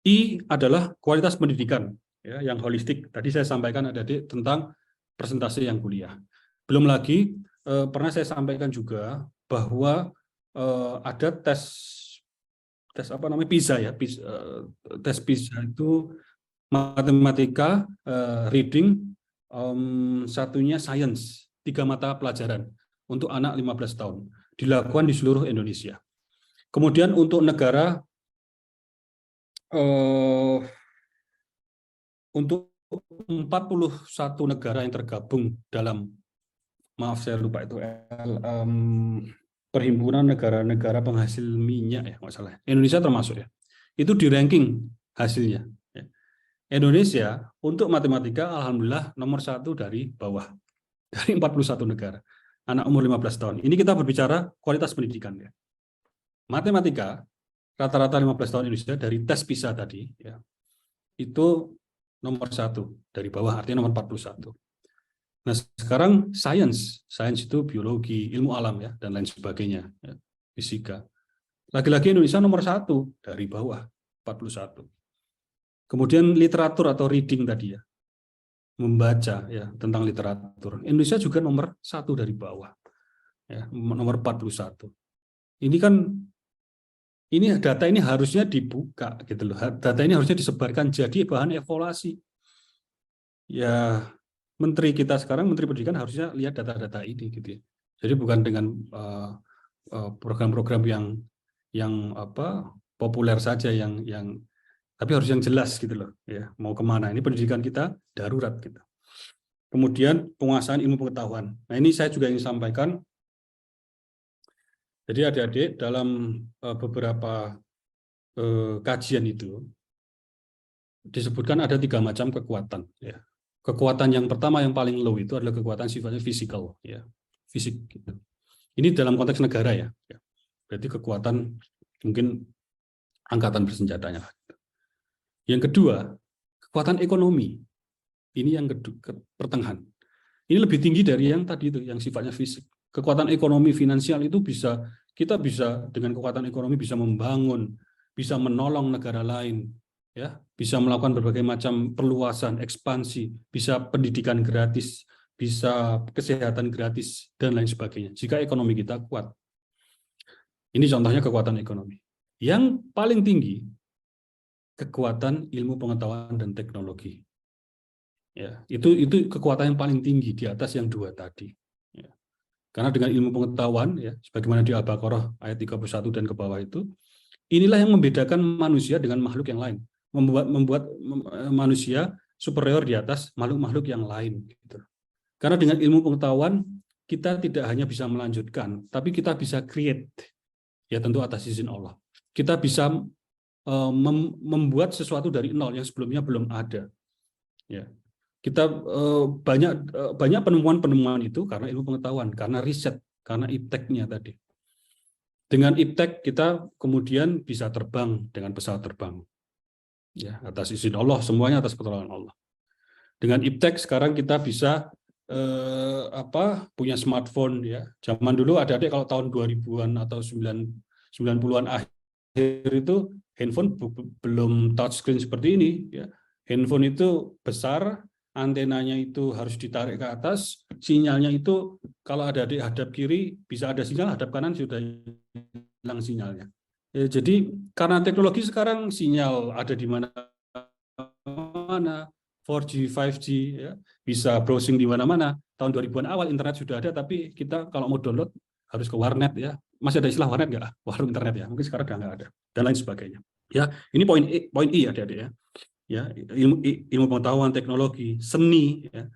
I adalah kualitas pendidikan ya yang holistik. Tadi saya sampaikan adik-adik tentang presentasi yang kuliah. Belum lagi pernah saya sampaikan juga bahwa ada tes apa namanya PISA ya, tes PISA itu matematika, reading, satunya science, 3 mata pelajaran untuk anak 15 tahun dilakukan di seluruh Indonesia. Kemudian untuk negara untuk 41 negara yang tergabung dalam, maaf saya lupa itu Perhimpunan Negara-Negara Penghasil Minyak ya, nggak salah. Indonesia termasuk ya. Itu di ranking hasilnya. Ya. Indonesia untuk matematika alhamdulillah nomor 1 dari bawah dari 41 negara. Anak umur 15 tahun. Ini kita berbicara kualitas pendidikan ya. Matematika rata-rata 15 tahun Indonesia dari tes PISA tadi ya. Itu nomor 1 dari bawah, artinya nomor 41. Nah sekarang sains itu biologi, ilmu alam ya dan lain sebagainya, ya, fisika. Lagi-lagi Indonesia nomor 1 dari bawah 41. Kemudian literatur atau reading tadi ya, membaca ya tentang literatur. Indonesia juga nomor 1 dari bawah, ya nomor 41. Ini kan data ini harusnya dibuka gitu loh. Data ini harusnya disebarkan jadi bahan evaluasi. Ya. Menteri kita sekarang, Menteri Pendidikan harusnya lihat data-data ini gitu ya. Jadi bukan dengan program-program yang populer saja yang tapi harus yang jelas gitu loh ya, mau kemana. Ini pendidikan kita darurat gitu. Kemudian penguasaan ilmu pengetahuan. Nah, ini saya juga ingin sampaikan. Jadi adik-adik dalam beberapa kajian itu disebutkan ada 3 macam kekuatan ya. Kekuatan yang pertama yang paling low itu adalah kekuatan sifatnya fisikal, ya, fisik. Gitu. Ini dalam konteks negara ya. Berarti kekuatan mungkin angkatan bersenjatanya. Yang kedua, kekuatan ekonomi. Ini yang pertengahan. Ini lebih tinggi dari yang tadi itu, yang sifatnya fisik. Kekuatan ekonomi finansial itu kita bisa dengan kekuatan ekonomi bisa membangun, bisa menolong negara lain. Ya, bisa melakukan berbagai macam perluasan, ekspansi, bisa pendidikan gratis, bisa kesehatan gratis, dan lain sebagainya. Jika ekonomi kita kuat. Ini contohnya kekuatan ekonomi. Yang paling tinggi, kekuatan ilmu pengetahuan dan teknologi. Ya, itu kekuatan yang paling tinggi di atas yang 2 tadi. Ya. Karena dengan ilmu pengetahuan, ya, sebagaimana di Al-Baqarah ayat 31 dan ke bawah itu, inilah yang membedakan manusia dengan makhluk yang lain. Membuat manusia superior di atas makhluk-makhluk yang lain. Gitu. Karena dengan ilmu pengetahuan kita tidak hanya bisa melanjutkan, tapi kita bisa create, ya tentu atas izin Allah. Kita bisa membuat sesuatu dari nol yang sebelumnya belum ada. Ya, kita banyak penemuan-penemuan itu karena ilmu pengetahuan, karena riset, karena ipteknya tadi. Dengan iptek kita kemudian bisa terbang dengan pesawat terbang. Ya, atas izin Allah, semuanya atas pertolongan Allah. Dengan iptek sekarang kita bisa punya smartphone ya. Zaman dulu adik-adik kalau tahun 2000-an atau 90-an akhir itu handphone belum touchscreen seperti ini ya. Handphone itu besar, antenanya itu harus ditarik ke atas, sinyalnya itu kalau adik-adik hadap kiri bisa ada sinyal, hadap kanan sudah hilang sinyalnya. Ya, jadi karena teknologi sekarang sinyal ada di mana-mana, 4G, 5G, ya, bisa browsing di mana-mana. Tahun 2000-an awal internet sudah ada, tapi kita kalau mau download harus ke warnet ya. Masih ada istilah warnet nggak? Warung internet ya. Mungkin sekarang udah nggak ada dan lain sebagainya. Ya, ini poin I adik-adik ya. Ya, ilmu pengetahuan, teknologi, seni ya,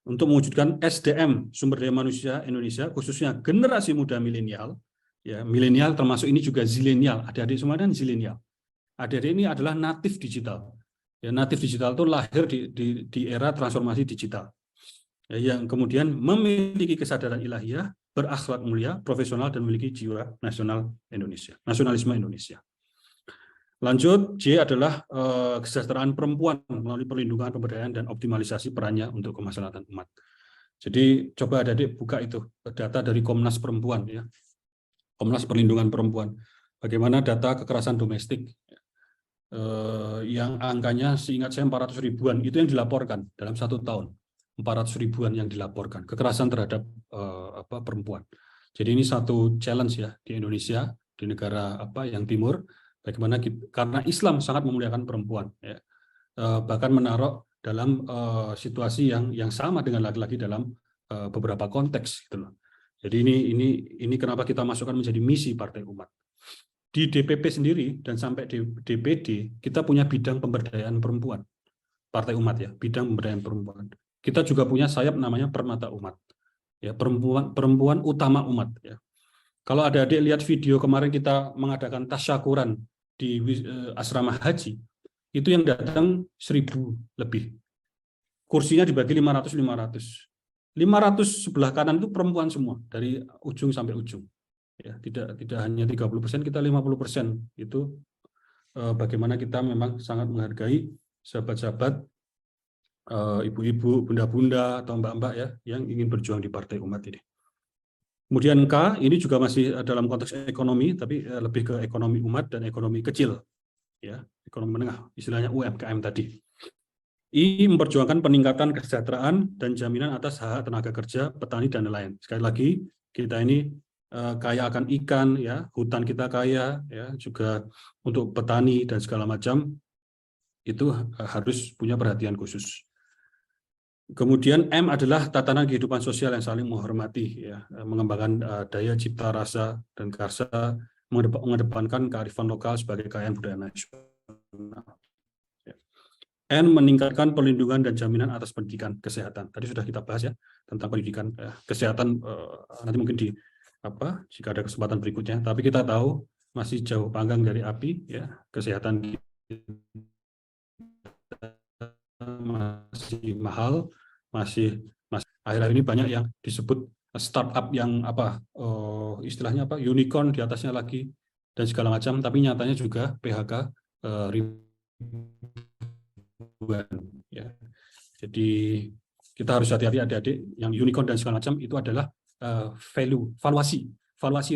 untuk mewujudkan SDM sumber daya manusia Indonesia khususnya generasi muda milenial ya, milenial termasuk ini juga zilenial, adik-adik semua dan zilenial. Adik-adik ini adalah natif digital. Ya, natif digital itu lahir di era transformasi digital. Ya, yang kemudian memiliki kesadaran ilahiyah, berakhlak mulia, profesional dan memiliki jiwa nasional Indonesia, nasionalisme Indonesia. Lanjut, J adalah kesejahteraan perempuan melalui perlindungan, pemberdayaan, dan optimalisasi perannya untuk kemaslahatan umat. Jadi coba adik-adik buka itu data dari Komnas Perempuan ya, Komnas Perlindungan Perempuan. Bagaimana data kekerasan domestik yang angkanya seingat saya 400 ribuan itu yang dilaporkan dalam 1 tahun, 400 ribuan yang dilaporkan kekerasan terhadap perempuan. Jadi ini satu challenge ya di Indonesia, di negara yang timur. Bagaimana karena Islam sangat memuliakan perempuan, ya. Bahkan menaruh dalam situasi yang sama dengan laki-laki dalam beberapa konteks, gitu loh. Jadi ini kenapa kita masukkan menjadi misi Partai Umat. Di DPP sendiri dan sampai di DPD kita punya bidang pemberdayaan perempuan, Partai Umat ya, bidang pemberdayaan perempuan. Kita juga punya sayap namanya Permata Umat, ya, perempuan utama umat, ya. Kalau adik-adik lihat video kemarin kita mengadakan tasyakuran di asrama haji, itu yang datang 1.000 lebih. Kursinya dibagi 500 sebelah kanan itu perempuan semua dari ujung sampai ujung. Ya, tidak hanya 30%, kita 50%. Itu bagaimana kita memang sangat menghargai sahabat-sahabat, ibu-ibu, bunda-bunda atau mbak-mbak ya yang ingin berjuang di Partai Umat ini. Kemudian K, ini juga masih dalam konteks ekonomi, tapi lebih ke ekonomi umat dan ekonomi kecil, ya, ekonomi menengah, istilahnya UMKM tadi. I, memperjuangkan peningkatan kesejahteraan dan jaminan atas hak tenaga kerja, petani, dan lain-lain. Sekali lagi, kita ini kaya akan ikan, ya, hutan kita kaya, ya, juga untuk petani dan segala macam, itu harus punya perhatian khusus. Kemudian M adalah tatanan kehidupan sosial yang saling menghormati, ya, mengembangkan daya cipta rasa dan karsa, mengedepankan kearifan lokal sebagai kekayaan budaya nasional. N, meningkatkan perlindungan dan jaminan atas pendidikan kesehatan. Tadi sudah kita bahas ya tentang pendidikan kesehatan, nanti mungkin jika ada kesempatan berikutnya. Tapi kita tahu masih jauh panggang dari api, ya, kesehatan masih mahal. Masih akhir-akhir ini banyak yang disebut startup yang istilahnya unicorn di atasnya lagi dan segala macam, tapi nyatanya juga PHK ribuan ya. Jadi kita harus hati-hati adik-adik, yang unicorn dan segala macam itu adalah valuasi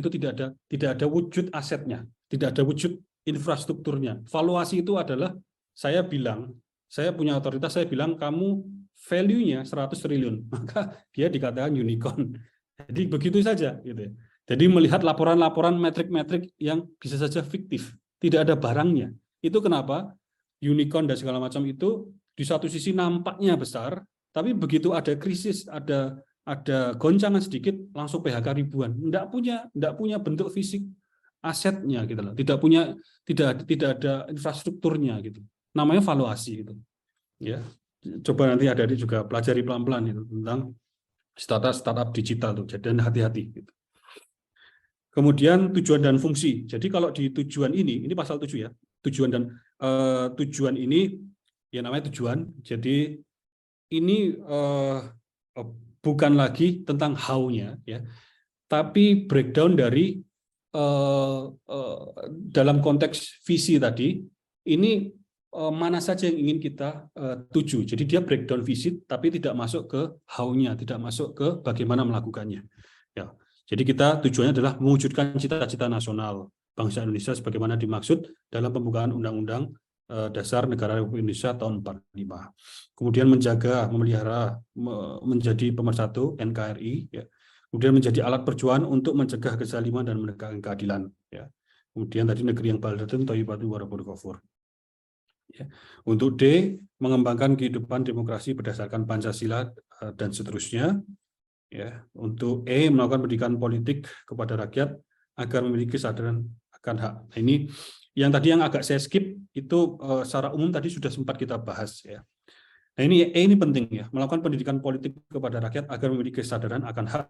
itu tidak ada wujud asetnya, tidak ada wujud infrastrukturnya. Valuasi itu adalah saya punya otoritas, saya bilang kamu value-nya 100 triliun, maka dia dikatakan unicorn. Jadi begitu saja, gitu. Jadi melihat laporan-laporan metrik-metrik yang bisa saja fiktif, tidak ada barangnya. Itu kenapa unicorn dan segala macam itu di satu sisi nampaknya besar, tapi begitu ada krisis, ada goncangan sedikit, langsung PHK ribuan. Tidak punya bentuk fisik asetnya, gitu loh. Tidak ada infrastrukturnya, gitu. Namanya valuasi, gitu. Ya. Coba nanti adik-adik juga pelajari pelan-pelan itu tentang startup digital tuh, dan hati-hati. Gitu. Kemudian tujuan dan fungsi. Jadi kalau di tujuan ini pasal 7 ya, tujuan ini ya namanya tujuan. Jadi ini bukan lagi tentang how-nya ya, tapi breakdown dari dalam konteks visi tadi ini. Mana saja yang ingin kita tuju. Jadi dia breakdown visi, tapi tidak masuk ke how-nya, tidak masuk ke bagaimana melakukannya. Ya. Jadi tujuannya adalah mewujudkan cita-cita nasional bangsa Indonesia sebagaimana dimaksud dalam pembukaan Undang-Undang Dasar Negara Republik Indonesia tahun 45. Kemudian menjaga, memelihara, menjadi pemersatu NKRI. Ya. Kemudian menjadi alat perjuangan untuk mencegah kezaliman dan menegakkan keadilan. Ya. Kemudian tadi negeri yang baldatun thayyibatu wa rabbul ghafur. Ya. Untuk D, mengembangkan kehidupan demokrasi berdasarkan Pancasila dan seterusnya. Ya. Untuk E, melakukan pendidikan politik kepada rakyat agar memiliki kesadaran akan hak. Nah, yang agak saya skip itu secara umum tadi sudah sempat kita bahas ya. Nah ini penting ya, melakukan pendidikan politik kepada rakyat agar memiliki kesadaran akan hak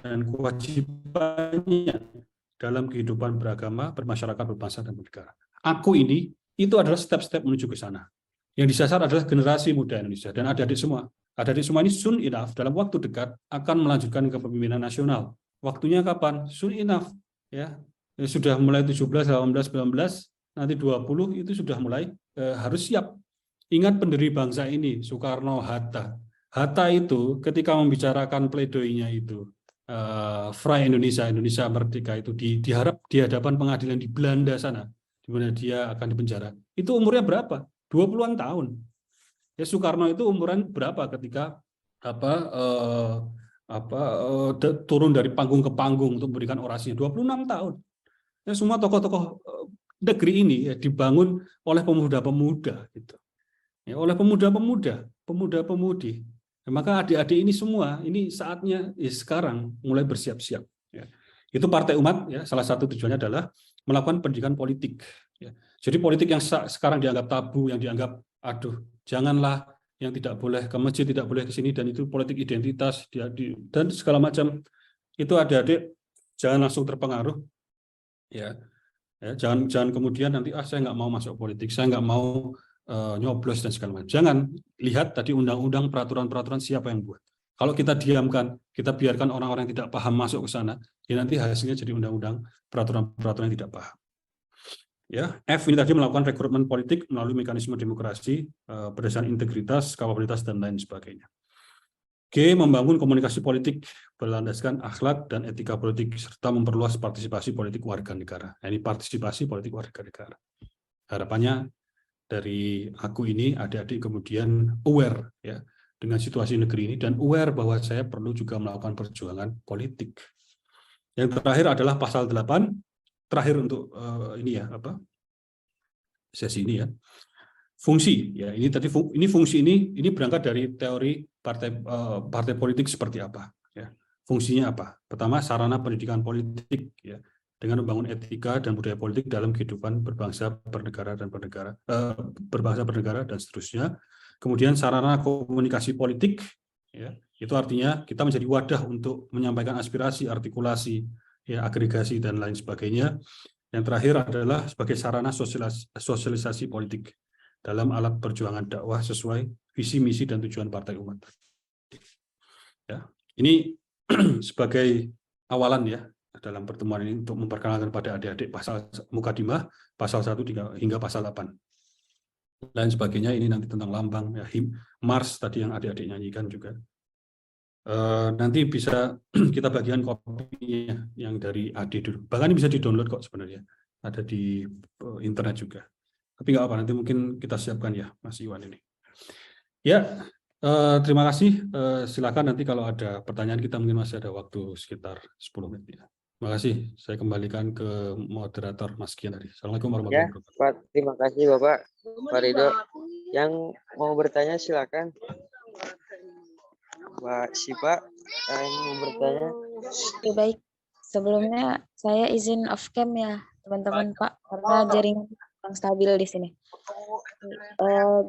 dan kewajibannya dalam kehidupan beragama, bermasyarakat, berbangsa dan bernegara. Aku ini itu adalah step-step menuju ke sana. Yang disasar adalah generasi muda Indonesia dan adik-adik semua. Adik-adik semua ini soon enough dalam waktu dekat akan melanjutkan kepemimpinan nasional. Waktunya kapan? Soon enough ya. Sudah mulai 17, 18, 19, nanti 20 itu sudah mulai harus siap. Ingat pendiri bangsa ini, Soekarno, Hatta. Hatta itu ketika membicarakan pledoinya itu, Vrij Indonesia, Indonesia Merdeka itu di hadapan pengadilan di Belanda sana, di mana dia akan dipenjara. Itu umurnya berapa? 20-an tahun. Ya Soekarno itu umuran berapa ketika turun dari panggung ke panggung untuk memberikan orasinya? 26 tahun. Ya, semua tokoh-tokoh negeri ini ya, dibangun oleh pemuda-pemuda gitu. Ya, oleh pemuda-pemudi. Ya, maka adik-adik ini semua, ini saatnya ya, sekarang mulai bersiap-siap. Ya. Itu Partai Umat, ya, salah satu tujuannya adalah melakukan pendidikan politik. Ya. Jadi politik yang sekarang dianggap tabu, yang dianggap, aduh, janganlah, yang tidak boleh ke masjid, tidak boleh ke sini, dan itu politik identitas, dan segala macam, itu adik-adik jangan langsung terpengaruh. Ya, jangan kemudian nanti, saya nggak mau masuk politik, saya nggak mau nyoblos dan segala macam. Jangan lihat tadi undang-undang, peraturan-peraturan siapa yang buat. Kalau kita diamkan, kita biarkan orang-orang yang tidak paham masuk ke sana, ya nanti hasilnya jadi undang-undang, peraturan-peraturan yang tidak paham. Ya, F ini tadi melakukan rekrutmen politik melalui mekanisme demokrasi berdasarkan integritas, kapabilitas dan lain sebagainya. G, membangun komunikasi politik berlandaskan akhlak dan etika politik serta memperluas partisipasi politik warga negara. Nah, ini partisipasi politik warga negara. Harapannya dari aku ini adik-adik kemudian aware ya dengan situasi negeri ini dan aware bahwa saya perlu juga melakukan perjuangan politik. Yang terakhir adalah pasal 8, terakhir untuk sesi ini ya. Fungsi ya, ini tadi fungsi ini berangkat dari teori partai politik seperti apa ya. Fungsinya apa? Pertama, sarana pendidikan politik ya, dengan membangun etika dan budaya politik dalam kehidupan berbangsa, bernegara dan seterusnya. Kemudian sarana komunikasi politik, ya, itu artinya kita menjadi wadah untuk menyampaikan aspirasi, artikulasi, ya, agregasi dan lain sebagainya. Yang terakhir adalah sebagai sarana sosialisasi politik dalam alat perjuangan dakwah sesuai visi, misi dan tujuan Partai Umat. Ya, ini sebagai awalan ya dalam pertemuan ini untuk memperkenalkan pada adik-adik pasal mukadimah, pasal 1 hingga pasal 8. Lain sebagainya ini nanti tentang lambang, ya, Mars tadi yang adik-adik nyanyikan juga. Nanti bisa kita bagian kopinya yang dari AD dulu. Bahkan bisa di-download kok sebenarnya. Ada di internet juga. Tapi nggak apa, nanti mungkin kita siapkan ya Mas Iwan ini. Ya, terima kasih. Silakan nanti kalau ada pertanyaan kita mungkin masih ada waktu sekitar 10 menit. Ya. Terima kasih. Saya kembalikan ke moderator Mas Kian tadi. Assalamualaikum warahmatullahi wabarakatuh. Pak, terima kasih Bapak Pak Ridho. Yang mau bertanya silakan. Mbak Sipa, yang mau bertanya. Oke, baik. Sebelumnya saya izin off cam ya, teman-teman Pak, karena jaringan kurang stabil di sini.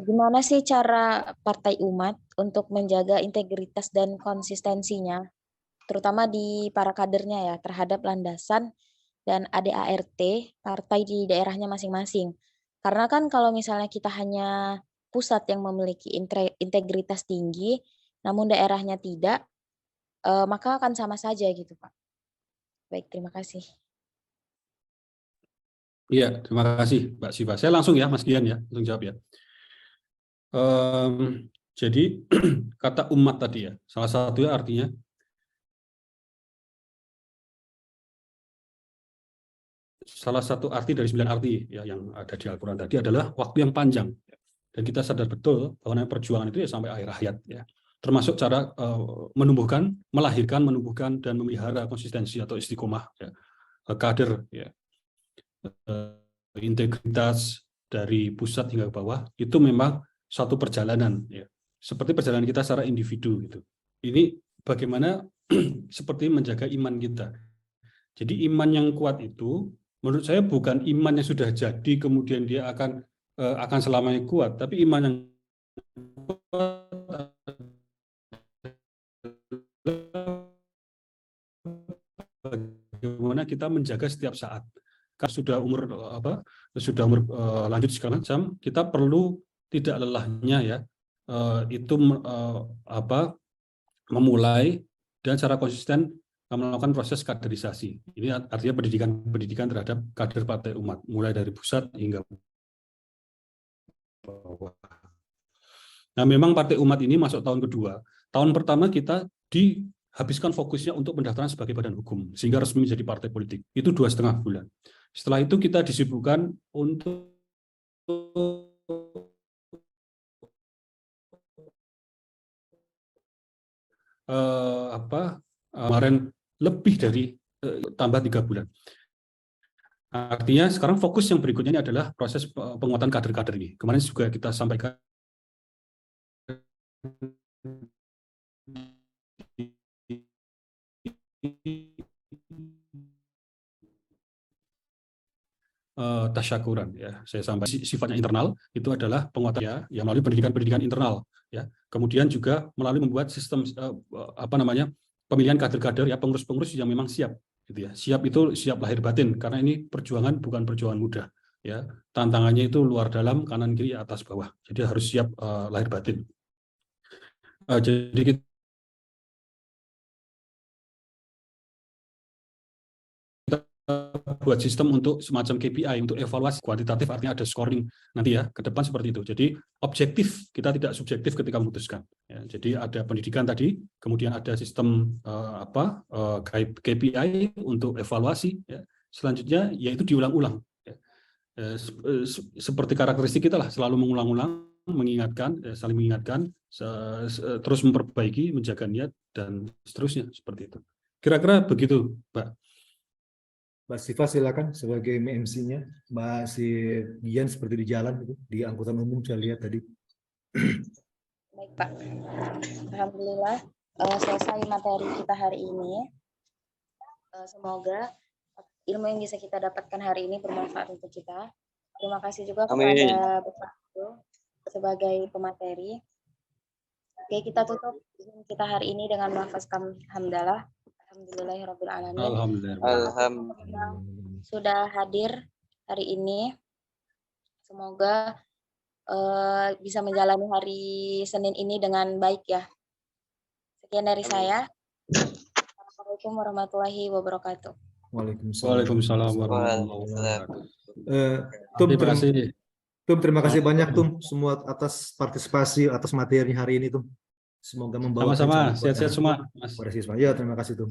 Gimana sih cara Partai Umat untuk menjaga integritas dan konsistensinya, terutama di para kadernya ya, terhadap landasan dan ADART partai di daerahnya masing-masing. Karena kan kalau misalnya kita hanya pusat yang memiliki integritas tinggi, namun daerahnya tidak, maka akan sama saja gitu Pak. Baik, terima kasih. Iya, terima kasih Mbak Siva. Saya langsung ya Mas Kian ya, langsung jawab ya. Jadi kata umat tadi ya, salah satunya artinya salah satu arti dari 9 arti ya, yang ada di Al-Quran tadi adalah waktu yang panjang. Dan kita sadar betul bahwa perjuangan itu ya sampai akhir hayat ya. Termasuk cara menumbuhkan, melahirkan, menumbuhkan dan memelihara konsistensi atau istiqomah ya. Kader ya. Integritas dari pusat hingga ke bawah itu memang suatu perjalanan ya. Seperti perjalanan kita secara individu gitu. Ini bagaimana seperti menjaga iman kita. Jadi iman yang kuat itu menurut saya bukan iman yang sudah jadi kemudian dia akan selamanya kuat, tapi iman yang kuat bagaimana kita menjaga setiap saat. Karena sudah umur lanjut segala macam, kita perlu tidak lelahnya ya memulai dan secara konsisten melakukan proses kaderisasi. Ini artinya pendidikan terhadap kader Partai Umat, mulai dari pusat hingga bawah. Nah, memang Partai Umat ini masuk tahun kedua. Tahun pertama kita dihabiskan fokusnya untuk pendaftaran sebagai badan hukum, sehingga resmi menjadi partai politik. Itu 2,5 bulan. Setelah itu kita disibukkan untuk kemarin lebih dari tambah 3 bulan. Artinya sekarang fokus yang berikutnya ini adalah proses penguatan kader-kader ini. Kemarin juga kita sampaikan tasyakuran ya. Saya sampaikan sifatnya internal itu adalah penguatan ya, yang melalui pendidikan internal ya. Kemudian juga melalui membuat sistem pemilihan kader-kader ya, pengurus-pengurus yang memang siap gitu ya. Siap itu siap lahir batin, karena ini perjuangan bukan perjuangan mudah ya. Tantangannya itu luar dalam, kanan kiri atas bawah. Jadi harus siap lahir batin. Jadi kita buat sistem untuk semacam KPI untuk evaluasi kuantitatif, artinya ada scoring nanti ya ke depan seperti itu. Jadi objektif, kita tidak subjektif ketika memutuskan. Ya, jadi ada pendidikan tadi, kemudian ada sistem KPI untuk evaluasi. Ya. Selanjutnya yaitu diulang-ulang. Ya. Seperti karakteristik kita lah, selalu mengulang-ulang, mengingatkan, saling mengingatkan, terus memperbaiki, menjaga niat dan seterusnya seperti itu. Kira-kira begitu, Pak. Mbak Siva silakan sebagai MC-nya. Mbak Dian seperti di jalan itu, di angkutan umum saya lihat tadi. Baik Pak, alhamdulillah selesai materi kita hari ini. Semoga ilmu yang bisa kita dapatkan hari ini bermanfaat untuk kita. Terima kasih juga kepada Bapak Ibu sebagai pemateri. Oke, kita tutup kita hari ini dengan lafaz hamdalah. Alhamdulillahirabbil alamin. Alhamdulillah. Sudah hadir hari ini. Semoga bisa menjalani hari Senin ini dengan baik ya. Sekian dari saya. Assalamualaikum warahmatullahi wabarakatuh. Waalaikumsalam warahmatullahi wabarakatuh. Terima kasih banyak Tum semua atas partisipasi, atas materi hari ini Tum. Semoga membawa sama-sama sehat-sehat semua, Mas. Ya, terima kasih Tum.